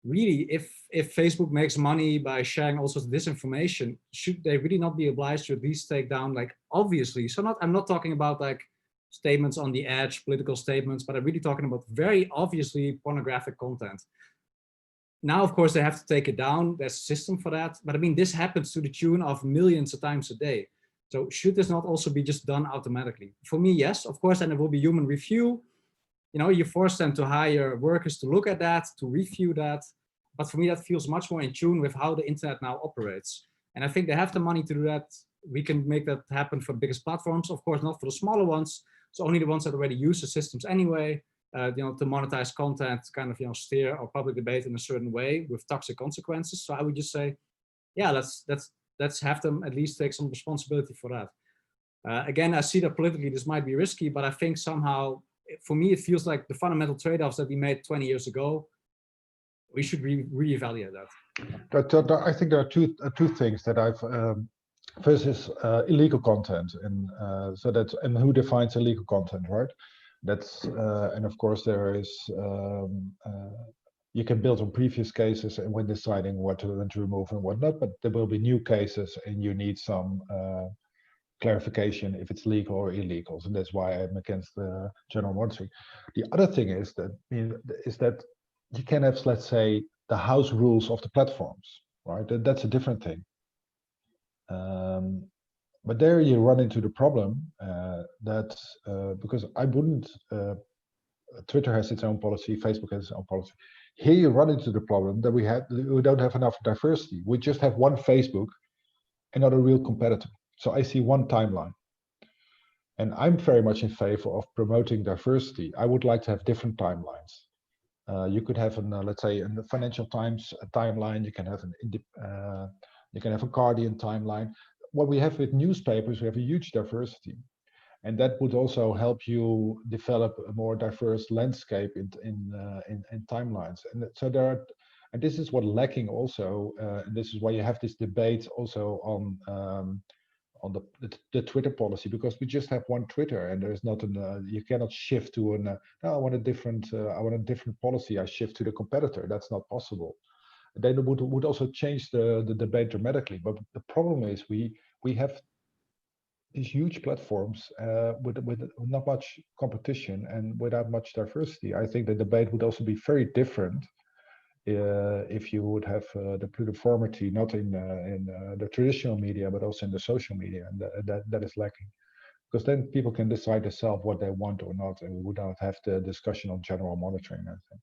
Facebook makes money by sharing all sorts of disinformation, should they really not be obliged to at least take down, like, obviously, I'm not talking about like statements on the edge, political statements, but I'm really talking about very obviously pornographic content. Now, of course, they have to take it down. There's a system for that. But I mean, this happens to the tune of millions of times a day. So should this not also be just done automatically? For me, yes, of course, and there will be human review. You know, you force them to hire workers to look at that, to review that. But for me, that feels much more in tune with how the internet now operates. And I think they have the money to do that. We can make that happen for the biggest platforms, of course, not for the smaller ones. So only the ones that already use the systems anyway, you know, to monetize content, kind of, you know, steer our public debate in a certain way with toxic consequences. So I would just say, yeah, let's have them at least take some responsibility for that. Again, I see that politically this might be risky, but I think somehow, for me, it feels like the fundamental trade-offs that we made 20 years ago, we should reevaluate that. I think there are two things that I've. First is illegal content, and so that's, and who defines illegal content, right? That's and of course there is. You can build on previous cases and when deciding what to remove and what not, but there will be new cases and you need some clarification if it's legal or illegal. So that's why I'm against the general monitoring. The other thing is that you can have, let's say, the house rules of the platforms, right? That's a different thing. But there you run into the problem that because I wouldn't. Twitter has its own policy, Facebook has its own policy. Here you run into the problem that we don't have enough diversity. We just have one Facebook and not a real competitor. So I see one timeline. And I'm very much in favor of promoting diversity. I would like to have different timelines. You could have let's say, in the Financial Times timeline. You can have a Guardian timeline. What we have with newspapers, we have a huge diversity. And that would also help you develop a more diverse landscape in timelines. And so and this is what lacking also, and this is why you have this debate also on the Twitter policy, because we just have one Twitter, and there's not you cannot shift to no, I want a different policy. I shift to the competitor. That's not possible. Then it would also change the debate dramatically. But the problem is we have these huge platforms with not much competition and without much diversity. I think the debate would also be very different if you would have the pluriformity not in the traditional media but also in the social media, and that is lacking. Because then people can decide themselves what they want or not, and we would not have the discussion on general monitoring. I think.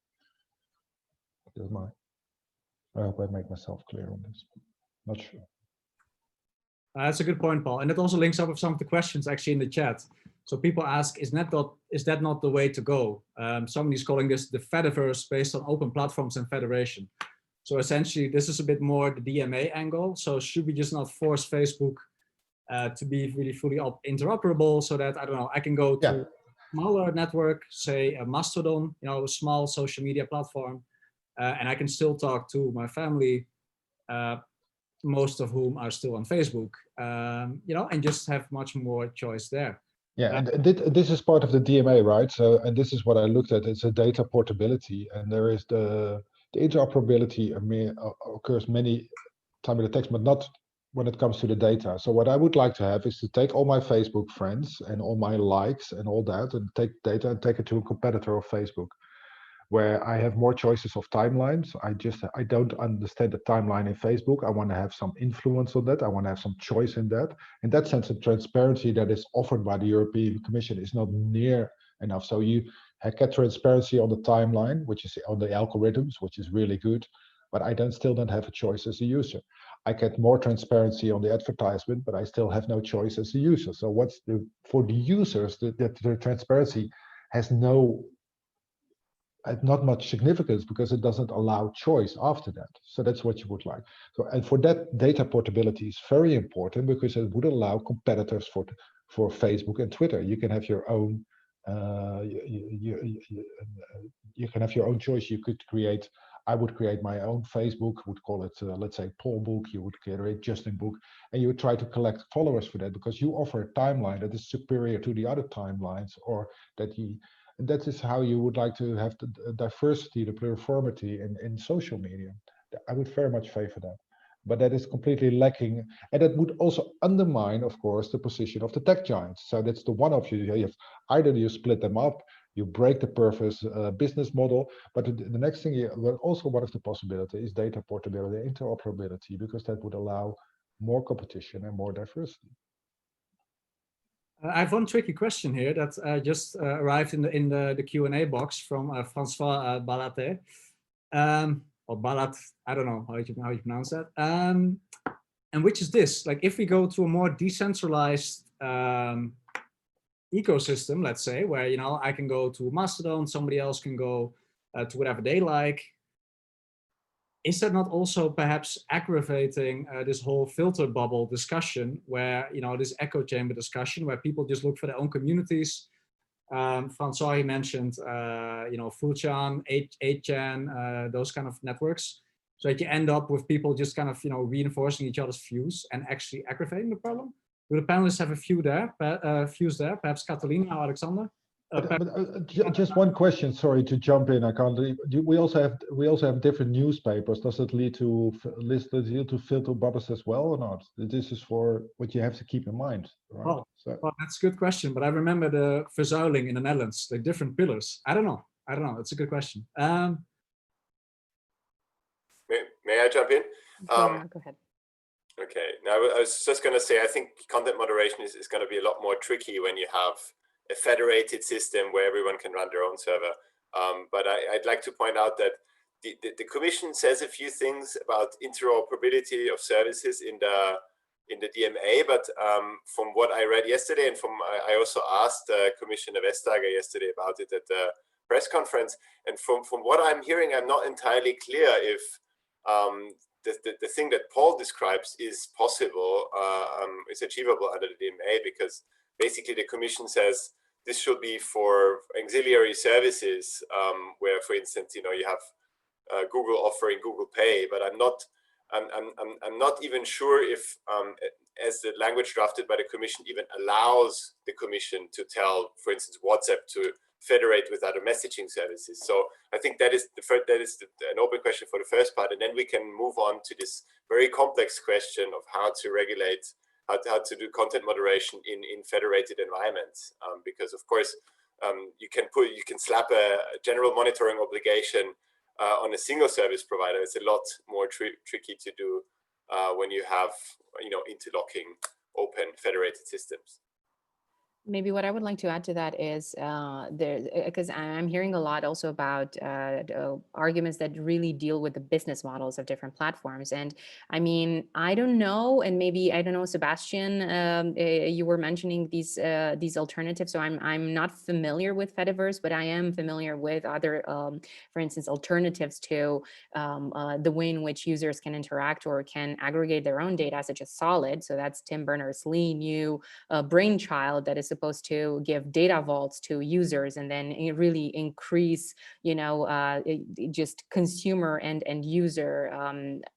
I hope I make myself clear on this. Not sure. That's a good point, Paul. And it also links up with some of the questions actually in the chat. So people ask, is that not the way to go? Somebody's calling this the Fediverse based on open platforms and federation. So essentially, this is a bit more the DMA angle. So should we just not force Facebook to be really fully interoperable so that, I don't know, I can go to a smaller network, say a Mastodon, you know, a small social media platform, and I can still talk to my family, most of whom are still on Facebook, you know, and just have much more choice there. Yeah, and this is part of the DMA, right? So, and this is what I looked at. It's a data portability, and there is the interoperability occurs many times in the text, but not when it comes to the data. So what I would like to have is to take all my Facebook friends and all my likes and all that, and take data and take it to a competitor of Facebook, where I have more choices of timelines. I don't understand the timeline in Facebook. I want to have some influence on that. I want to have some choice in that. In that sense, the transparency that is offered by the European Commission is not near enough. So you get transparency on the timeline, which is on the algorithms, which is really good, but I still don't have a choice as a user. I get more transparency on the advertisement, but I still have no choice as a user. So for the users, the transparency has not much significance because it doesn't allow choice after that. So that's what you would like. So, and for that, data portability is very important because it would allow competitors for Facebook and Twitter. You can have your own. You can have your own choice. You could create. I would create my own Facebook. Would call it, let's say, Paul Book. You would create Justin Book, and you would try to collect followers for that because you offer a timeline that is superior to the other timelines, or that you. And that is how you would like to have the diversity, the pluriformity in social media. I would very much favor that. But that is completely lacking. And that would also undermine, of course, the position of the tech giants. So that's the one of you. Either you split them up, you break the purpose business model. But the next thing, also one of the possibilities is data portability, interoperability, because that would allow more competition and more diversity. I have one tricky question here that just arrived in the Q&A box from Francois Balate, or Balat, I don't know how you pronounce that. And which is this: like, if we go to a more decentralized ecosystem, let's say, where I can go to Mastodon, somebody else can go to whatever they like. Is that not also perhaps aggravating this whole filter bubble discussion, where this echo chamber discussion, where people just look for their own communities? Francois mentioned, 4chan, 8chan, those kind of networks, so that you end up with people just kind of reinforcing each other's views and actually aggravating the problem. Do the panelists have a few views there? Perhaps Catalina or Alexander? Just one question. Sorry to jump in. I can't. We also have different newspapers. Does it lead to filter bubbles as well or not? This is for what you have to keep in mind, right? Well, that's a good question. But I remember the verzuiling in the Netherlands, the different pillars. I don't know. It's a good question. May I jump in? Go ahead. Okay. Now, I was just going to say, I think content moderation is going to be a lot more tricky when you have a federated system where everyone can run their own server. But I'd like to point out that the Commission says a few things about interoperability of services in the DMA, but from what I read yesterday, and I also asked Commissioner Vestager yesterday about it at the press conference, and from what I'm hearing, I'm not entirely clear if the thing that Paul describes is possible, is achievable under the DMA, because basically the Commission says this should be for auxiliary services, where, for instance, you have Google offering Google Pay, but I'm not even sure if, as the language drafted by the Commission even allows the Commission to tell, for instance, WhatsApp to federate with other messaging services. So I think that is an open question for the first part, and then we can move on to this very complex question of how to regulate, how to do content moderation in federated environments, because of course you can slap a general monitoring obligation on a single service provider. It's a lot more tricky to do when you have interlocking open federated systems. Maybe what I would like to add to that is because I'm hearing a lot also about arguments that really deal with the business models of different platforms. And I mean, I don't know, and maybe, I don't know, Sebastian, you were mentioning these alternatives. So I'm not familiar with Fediverse, but I am familiar with other, for instance, alternatives to the way in which users can interact or can aggregate their own data, such as Solid. So that's Tim Berners-Lee new brainchild that is supposed to give data vaults to users and then really increase, just consumer and user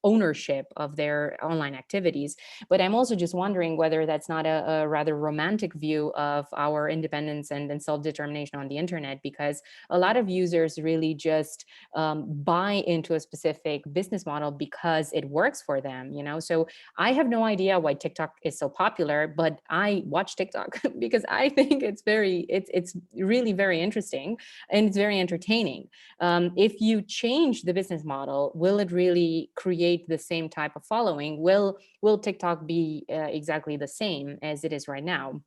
ownership of their online activities. But I'm also just wondering whether that's not a rather romantic view of our independence and self-determination on the internet, because a lot of users really just buy into a specific business model because it works for them, So I have no idea why TikTok is so popular, but I watch TikTok because I think it's really very interesting and it's very entertaining. If you change the business model, will it really create the same type of following? Will TikTok be exactly the same as it is right now?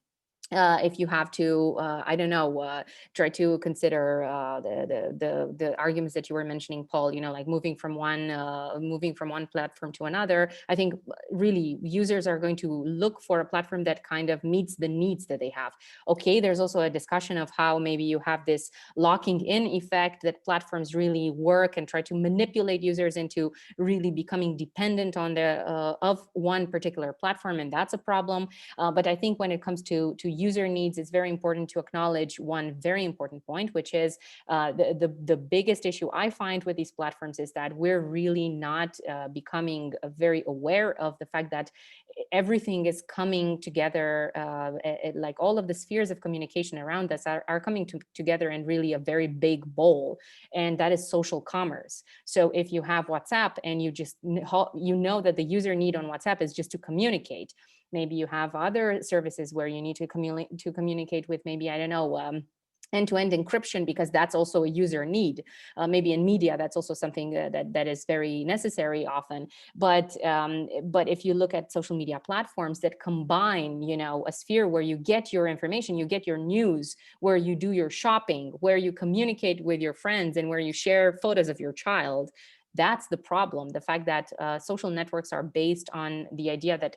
If you have to, I don't know, try to consider the arguments that you were mentioning, Paul. Like moving from one platform to another. I think really users are going to look for a platform that kind of meets the needs that they have. Okay, there's also a discussion of how maybe you have this locking in effect that platforms really work and try to manipulate users into really becoming dependent on of one particular platform, and that's a problem. But I think when it comes to user needs, it's very important to acknowledge one very important point, which is the biggest issue I find with these platforms is that we're really not becoming very aware of the fact that everything is coming together, like all of the spheres of communication around us are coming together in really a very big bowl, and that is social commerce. So if you have WhatsApp and you know that the user need on WhatsApp is just to communicate, maybe you have other services where you need to communicate with, maybe, I don't know, end-to-end encryption, because that's also a user need. Maybe in media, that's also something that is very necessary often. But if you look at social media platforms that combine, a sphere where you get your information, you get your news, where you do your shopping, where you communicate with your friends, and where you share photos of your child, that's the problem. The fact that social networks are based on the idea that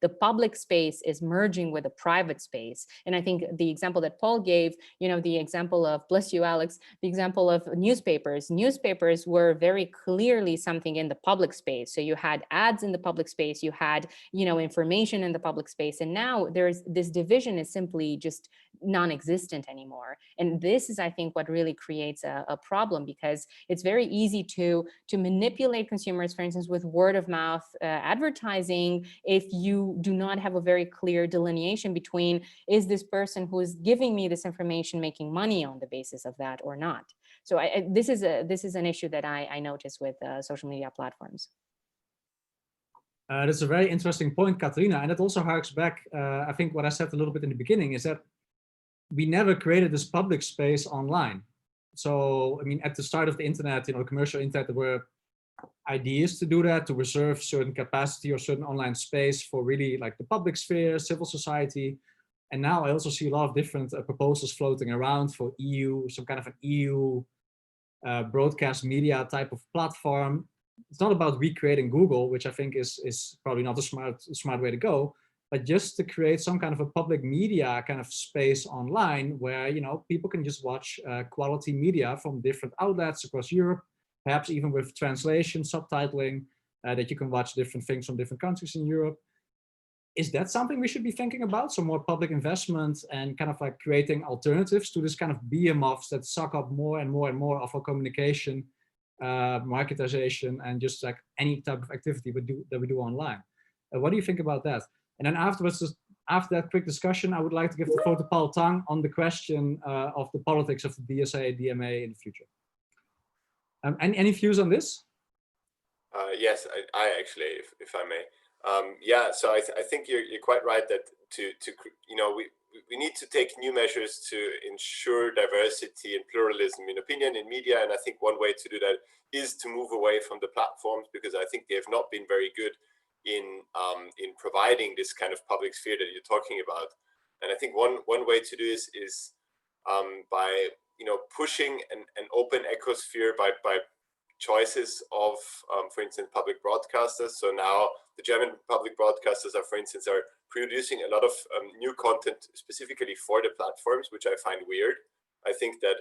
the public space is merging with the private space. And I think the example that Paul gave, the example of, bless you, Alex, the example of newspapers. Newspapers were very clearly something in the public space. So you had ads in the public space, you had, information in the public space. And now there's this division is simply just non-existent anymore. And this is, I think, what really creates a problem, because it's very easy to manipulate consumers, for instance, with word of mouth advertising, if you do not have a very clear delineation between, is this person who is giving me this information making money on the basis of that or not? So this is an issue that I notice with social media platforms. That's a very interesting point, Katrina, and it also harks back, I think, what I said a little bit in the beginning, is that we never created this public space online. So, I mean, at the start of the internet, the commercial internet, there were ideas to do that, to reserve certain capacity or certain online space for really like the public sphere, civil society. And now I also see a lot of different proposals floating around for EU, some kind of an EU broadcast media type of platform. It's not about recreating Google, which I think is probably not a smart way to go, but just to create some kind of a public media kind of space online where, people can just watch quality media from different outlets across Europe, perhaps even with translation, subtitling, that you can watch different things from different countries in Europe. Is that something we should be thinking about? Some more public investment and kind of like creating alternatives to this kind of behemoths that suck up more and more and more of our communication, marketization, and just like any type of activity that we do online. What do you think about that? And then afterwards, after that quick discussion, I would like to give the floor to Paul Tang on the question of the politics of the DSA, DMA in the future. Any views on this? Yes, I actually, if I may. Yeah, so I think you're quite right that we need to take new measures to ensure diversity and pluralism in opinion in media, and I think one way to do that is to move away from the platforms, because I think they have not been very good in providing this kind of public sphere that you're talking about. And I think one way to do this is by pushing an open ecosphere by choices of, for instance, public broadcasters. So now the German public broadcasters are, for instance, are producing a lot of new content specifically for the platforms, which I find weird. I think that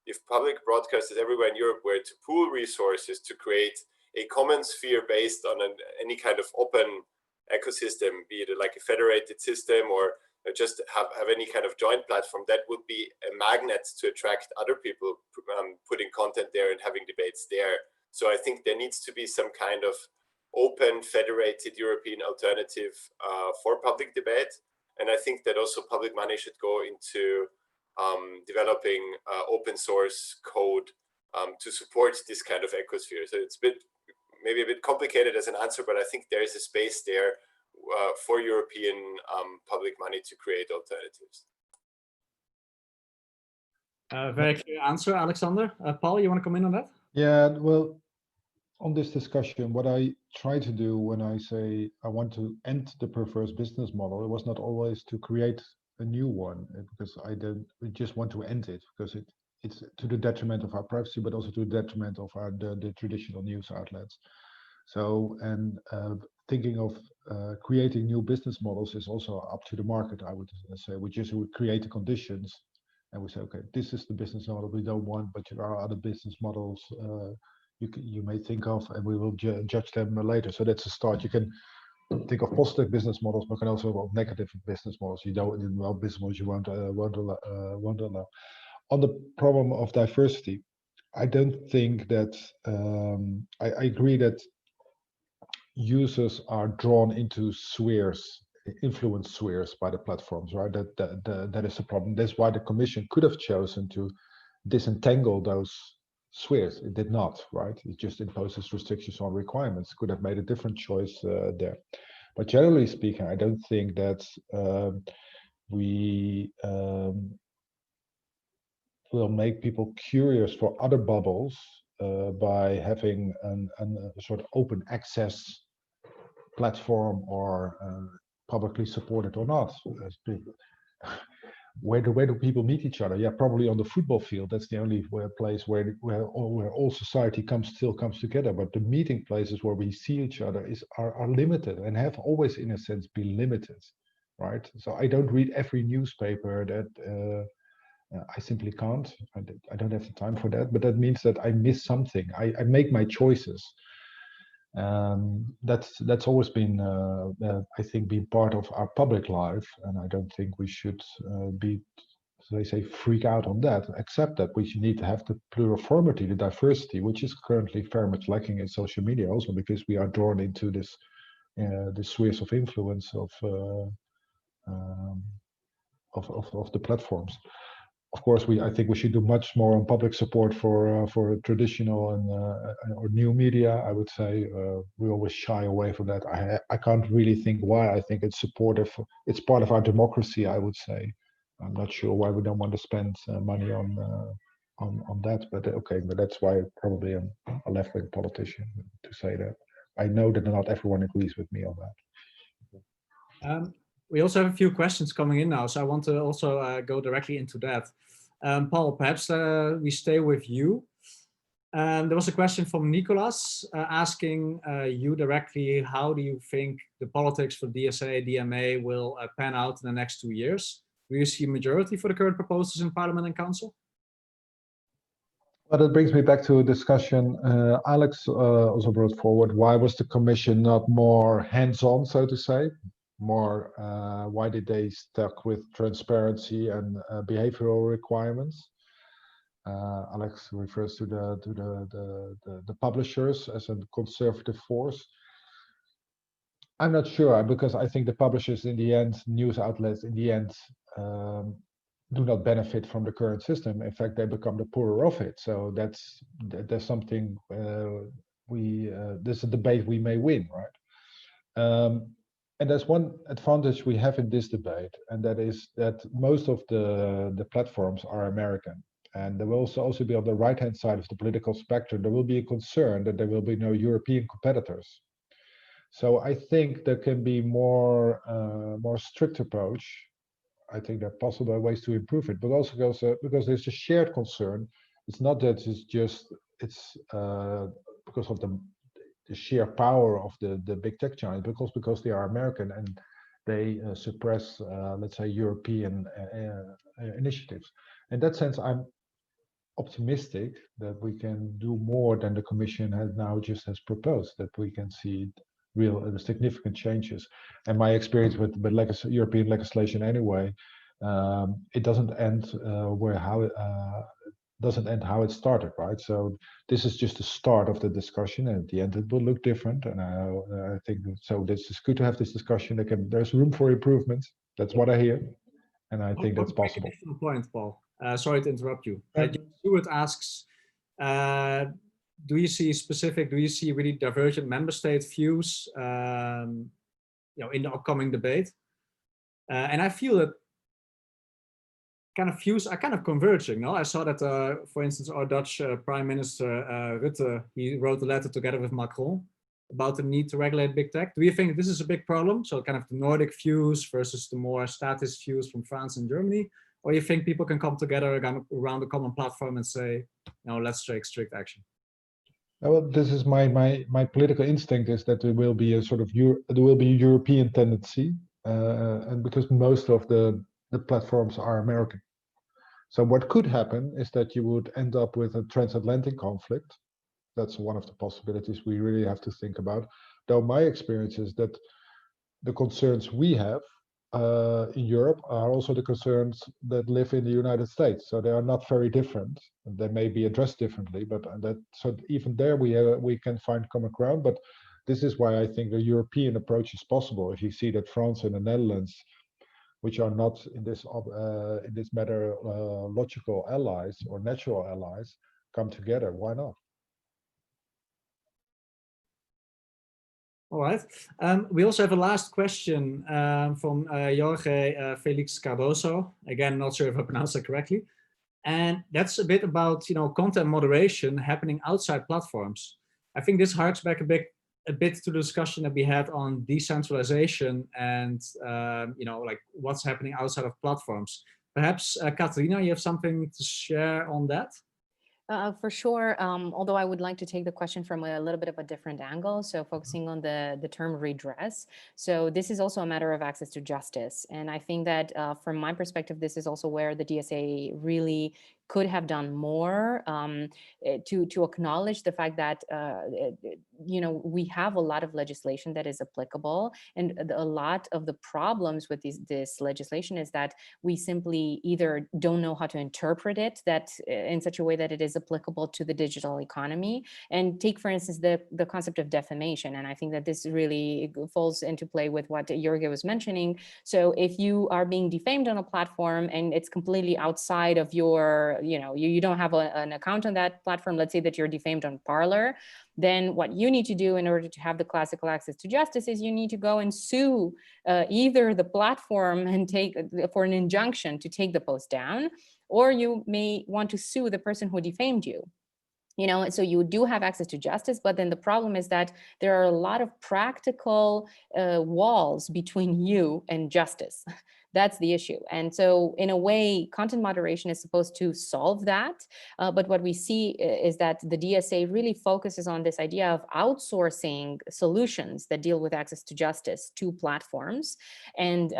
if public broadcasters everywhere in Europe were to pool resources to create a common sphere based on any kind of open ecosystem, be it like a federated system or just have any kind of joint platform, that would be a magnet to attract other people putting content there and having debates there. So I think there needs to be some kind of open federated European alternative for public debate. And I think that also public money should go into developing open source code to support this kind of ecosphere. So it's maybe a bit complicated as an answer, but I think there is a space there for European public money to create alternatives. Very clear answer, Alexander. Paul, you want to come in on that? Yeah, well, on this discussion, what I try to do when I say I want to end the perverse business model, it was not always to create a new one, because we just want to end it, because it's to the detriment of our privacy, but also to the detriment of the traditional news outlets. So, and thinking of creating new business models is also up to the market, I would say. We just would create the conditions and we say, okay, this is the business model we don't want, but there are other business models you may think of, and we will judge them later. So that's a start. You can think of positive business models, but can also of negative business models. You don't business models you won't allow. On the problem of diversity, I don't think that I agree that users are drawn into spheres, influence spheres by the platforms, right? That is a problem. That's why the Commission could have chosen to disentangle those spheres. It did not, right? It just imposes restrictions on requirements. Could have made a different choice there. But generally speaking, I don't think that we will make people curious for other bubbles by having a sort of open access platform or publicly supported or not. Where do people meet each other? Yeah, probably on the football field. That's the only place where all society still comes together. But the meeting places where we see each other are limited and have always, in a sense, been limited, right? So I don't read every newspaper that I simply can't. I don't have the time for that. But that means that I miss something. I make my choices. That's always been, I think, been part of our public life, and I don't think we should be, so they say, freak out on that. Except that we need to have the pluriformity, the diversity, which is currently very much lacking in social media, also because we are drawn into this spheres of influence of the platforms. Of course, I think we should do much more on public support for traditional and or new media. I would say we always shy away from that. I can't really think why. I think it's supportive. It's part of our democracy, I would say. I'm not sure why we don't want to spend money on that. But okay, but that's why probably I'm a left-wing politician to say that. I know that not everyone agrees with me on that. We also have a few questions coming in now, so I want to also go directly into that. Paul, perhaps we stay with you. There was a question from Nicolas asking you directly, how do you think the politics for DSA, DMA will pan out in the next 2 years? Do you see a majority for the current proposals in Parliament and Council? Well, that brings me back to a discussion Alex also brought forward. Why was the Commission not more hands-on, so to say? More, why did they stuck with transparency and behavioral requirements? Alex refers to the publishers as a conservative force. I'm not sure, because I think the publishers in the end, news outlets in the end, do not benefit from the current system. In fact, they become the poorer of it. So there's something there's a debate we may win, right? And there's one advantage we have in this debate, and that is that most of the platforms are American. And there will also be on the right-hand side of the political spectrum, there will be a concern that there will be no European competitors. So I think there can be more strict approach. I think there are possible ways to improve it, but also because there's a shared concern. It's not that it's because of the sheer power of the big tech giants, because they are American and they suppress, let's say, European initiatives. In that sense, I'm optimistic that we can do more than the Commission has proposed, that we can see real significant changes. And my experience with European legislation anyway, it doesn't end doesn't end how it started, right? So this is just the start of the discussion, and at the end it will look different. And I think so. This is good to have this discussion. There's room for improvement. That's what I hear, and I think that's possible. Point, Paul. Sorry to interrupt you. Stuart asks, do you see really divergent member state views, in the upcoming debate? And I feel that kind of views are kind of converging. No, I saw that, for instance, our Dutch Prime Minister Rutte, he wrote a letter together with Macron about the need to regulate big tech. Do you think this is a big problem? So kind of the Nordic views versus the more statist views from France and Germany, or you think people can come together around a common platform and say, no, let's take strict action? Well, this is my political instinct is that there will be a sort of European tendency, and because most of the platforms are American. So what could happen is that you would end up with a transatlantic conflict. That's one of the possibilities we really have to think about. Though my experience is that the concerns we have in Europe are also the concerns that live in the United States. So they are not very different. They may be addressed differently, but so even there we can find common ground. But this is why I think the European approach is possible. If you see that France and the Netherlands, which are not in this matter logical allies or natural allies, come together, why not? All right. We also have a last question from Jorge Felix Cardoso. Again, not sure if I pronounced it correctly. And that's a bit about, content moderation happening outside platforms. I think this harks back a bit to the discussion that we had on decentralization and, like what's happening outside of platforms. Perhaps, Katarina, you have something to share on that? For sure, although I would like to take the question from a little bit of a different angle, so focusing on the term redress. So this is also a matter of access to justice. And I think that from my perspective, this is also where the DSA really could have done more to acknowledge the fact that, we have a lot of legislation that is applicable. And a lot of the problems with this legislation is that we simply either don't know how to interpret it that in such a way that it is applicable to the digital economy. And take, for instance, the concept of defamation. And I think that this really falls into play with what Jorge was mentioning. So if you are being defamed on a platform and it's completely outside of your, you don't have an account on that platform, let's say that you're defamed on Parler, then what you need to do in order to have the classical access to justice is you need to go and sue either the platform and take for an injunction to take the post down, or you may want to sue the person who defamed you. So you do have access to justice, but then the problem is that there are a lot of practical walls between you and justice. That's the issue. And so in a way, content moderation is supposed to solve that. But what we see is that the DSA really focuses on this idea of outsourcing solutions that deal with access to justice to platforms. And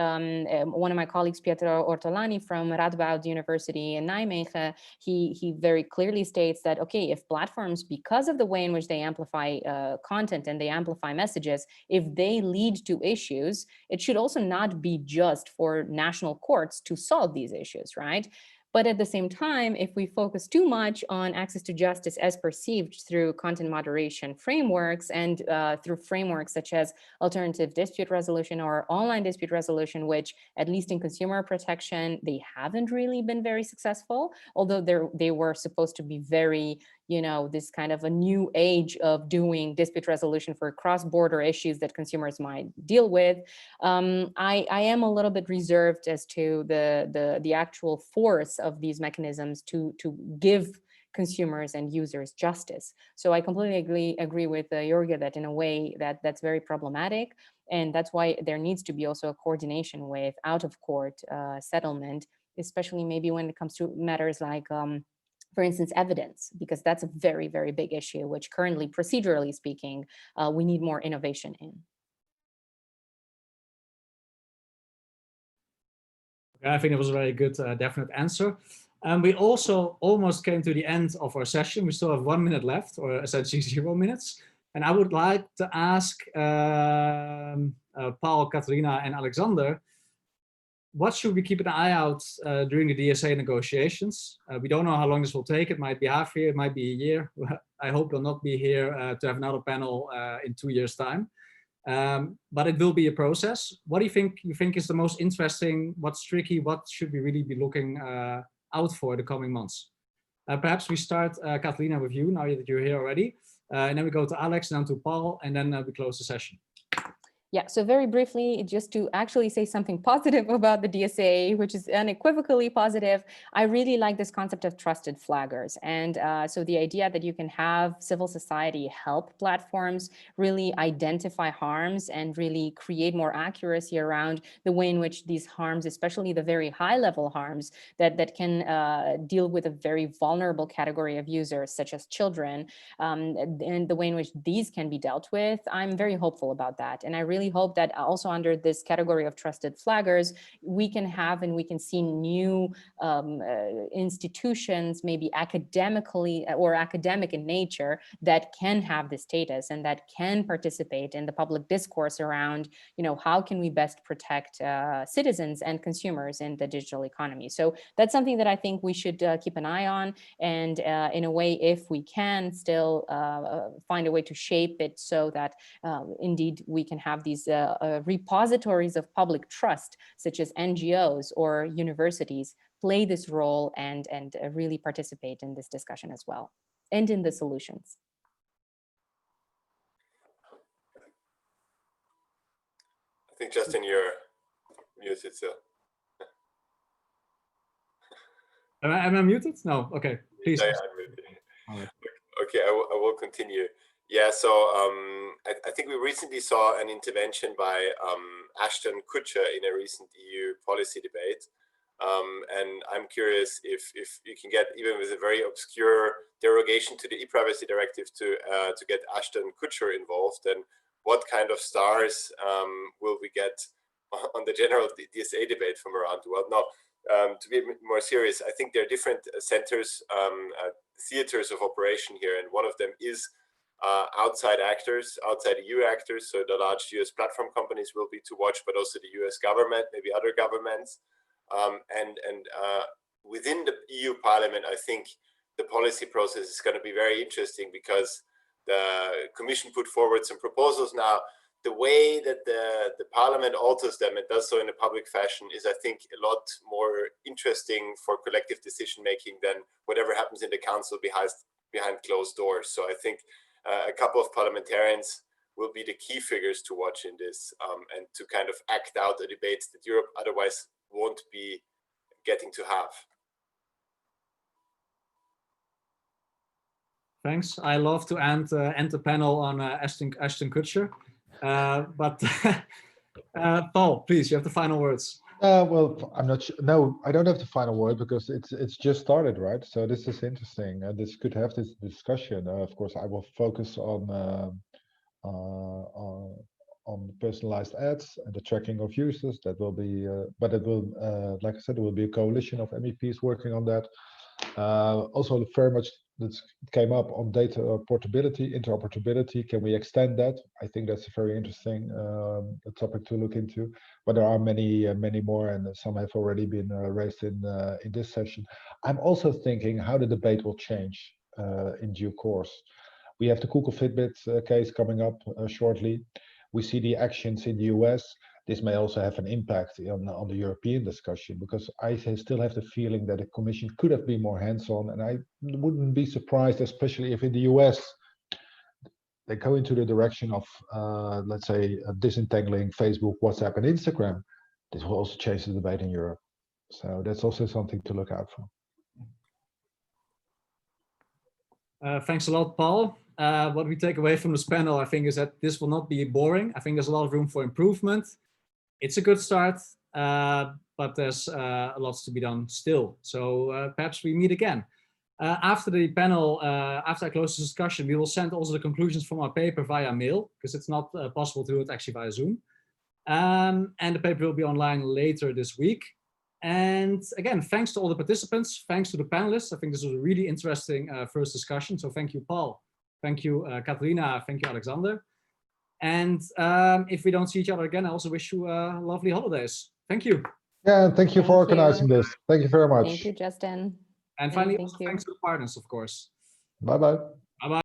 one of my colleagues, Pietro Ortolani from Radboud University in Nijmegen, he very clearly states that, okay, if platforms, because of the way in which they amplify content and they amplify messages, if they lead to issues, it should also not be just for national courts to solve these issues, right? But at the same time, if we focus too much on access to justice as perceived through content moderation frameworks and through frameworks such as alternative dispute resolution or online dispute resolution, which at least in consumer protection, they haven't really been very successful, although they were supposed to be very, this kind of a new age of doing dispute resolution for cross-border issues that consumers might deal with. I am a little bit reserved as to the actual force of these mechanisms to give consumers and users justice. So I completely agree with Jorge that in a way that's very problematic. And that's why there needs to be also a coordination with out-of-court settlement, especially maybe when it comes to matters like, for instance, evidence, because that's a very, very big issue, which currently, procedurally speaking, we need more innovation in. I think it was a very good, definite answer. We also almost came to the end of our session. We still have 1 minute left, or essentially 0 minutes. And I would like to ask Paul, Katarina, and Alexander, what should we keep an eye out during the DSA negotiations? We don't know how long this will take. It might be half a year, it might be a year. I hope we'll not be here to have another panel in 2 years' time. But it will be a process. What do you think is the most interesting? What's tricky? What should we really be looking out for the coming months? Perhaps we start, Katarina, with you, now that you're here already. And then we go to Alex, and then to Paul, and then we close the session. Yeah, so very briefly, just to actually say something positive about the DSA, which is unequivocally positive, I really like this concept of trusted flaggers. And so the idea that you can have civil society help platforms really identify harms and really create more accuracy around the way in which these harms, especially the very high level harms that can deal with a very vulnerable category of users, such as children, and the way in which these can be dealt with, I'm very hopeful about that. And I really hope that also under this category of trusted flaggers, we can have and we can see new institutions, maybe academically or academic in nature, that can have this status and that can participate in the public discourse around, how can we best protect citizens and consumers in the digital economy. So that's something that I think we should keep an eye on. And in a way, if we can still find a way to shape it so that indeed we can have these repositories of public trust, such as NGOs or universities, play this role and really participate in this discussion as well, and in the solutions. I think, Justin, you're muted still. Am I muted? No. Okay. Please. Yeah, I'm muted. All right. Okay, I will continue. Yeah, so I think we recently saw an intervention by Ashton Kutcher in a recent EU policy debate. And I'm curious if you can get, even with a very obscure derogation to the e-privacy directive, to get Ashton Kutcher involved, and what kind of stars will we get on the general DSA debate from around the world? No, to be more serious, I think there are different centers, theaters of operation here, and one of them is outside actors, outside EU actors. So the large US platform companies will be to watch, but also the US government, maybe other governments. And within the EU Parliament, I think the policy process is going to be very interesting, because the Commission put forward some proposals now. The way that the Parliament alters them and does so in a public fashion is, I think, a lot more interesting for collective decision making than whatever happens in the Council behind closed doors. So I think a couple of parliamentarians will be the key figures to watch in this, and to kind of act out a debate that Europe otherwise won't be getting to have. Thanks. I love to end the panel on Ashton Kutcher. But Paul, please, you have the final words. Well, I'm not sure. No, I don't have the final word, because it's just started, right? So this is interesting. This could have this discussion. Of course, I will focus on personalized ads and the tracking of users. That will be, but it will, like I said, there will be a coalition of MEPs working on that. Also, very much that came up on data portability, interoperability. Can we extend that? I think that's a very interesting topic to look into. But there are many more, and some have already been raised in this session. I'm also thinking how the debate will change in due course. We have the Google Fitbit case coming up shortly. We see the actions in the US. This may also have an impact on the European discussion, because I still have the feeling that the Commission could have been more hands-on, and I wouldn't be surprised, especially if in the US they go into the direction of, let's say, disentangling Facebook, WhatsApp, and Instagram. This will also change the debate in Europe. So that's also something to look out for. Thanks a lot, Paul. What we take away from this panel, I think, is that this will not be boring. I think there's a lot of room for improvement. It's a good start, but there's lots to be done still. So perhaps we meet again. After the panel, after I close the discussion, we will send also the conclusions from our paper via mail, because it's not possible to do it actually via Zoom. And the paper will be online later this week. And again, thanks to all the participants, thanks to the panelists. I think this was a really interesting first discussion. So thank you, Paul. Thank you, Katarina. Thank you, Alexander. And if we don't see each other again, I also wish you lovely holidays. Thank you. Yeah, thank you for organizing this. Thank you very much. Thank you, Justin. And finally, also thanks to the partners, of course. Bye-bye. Bye-bye.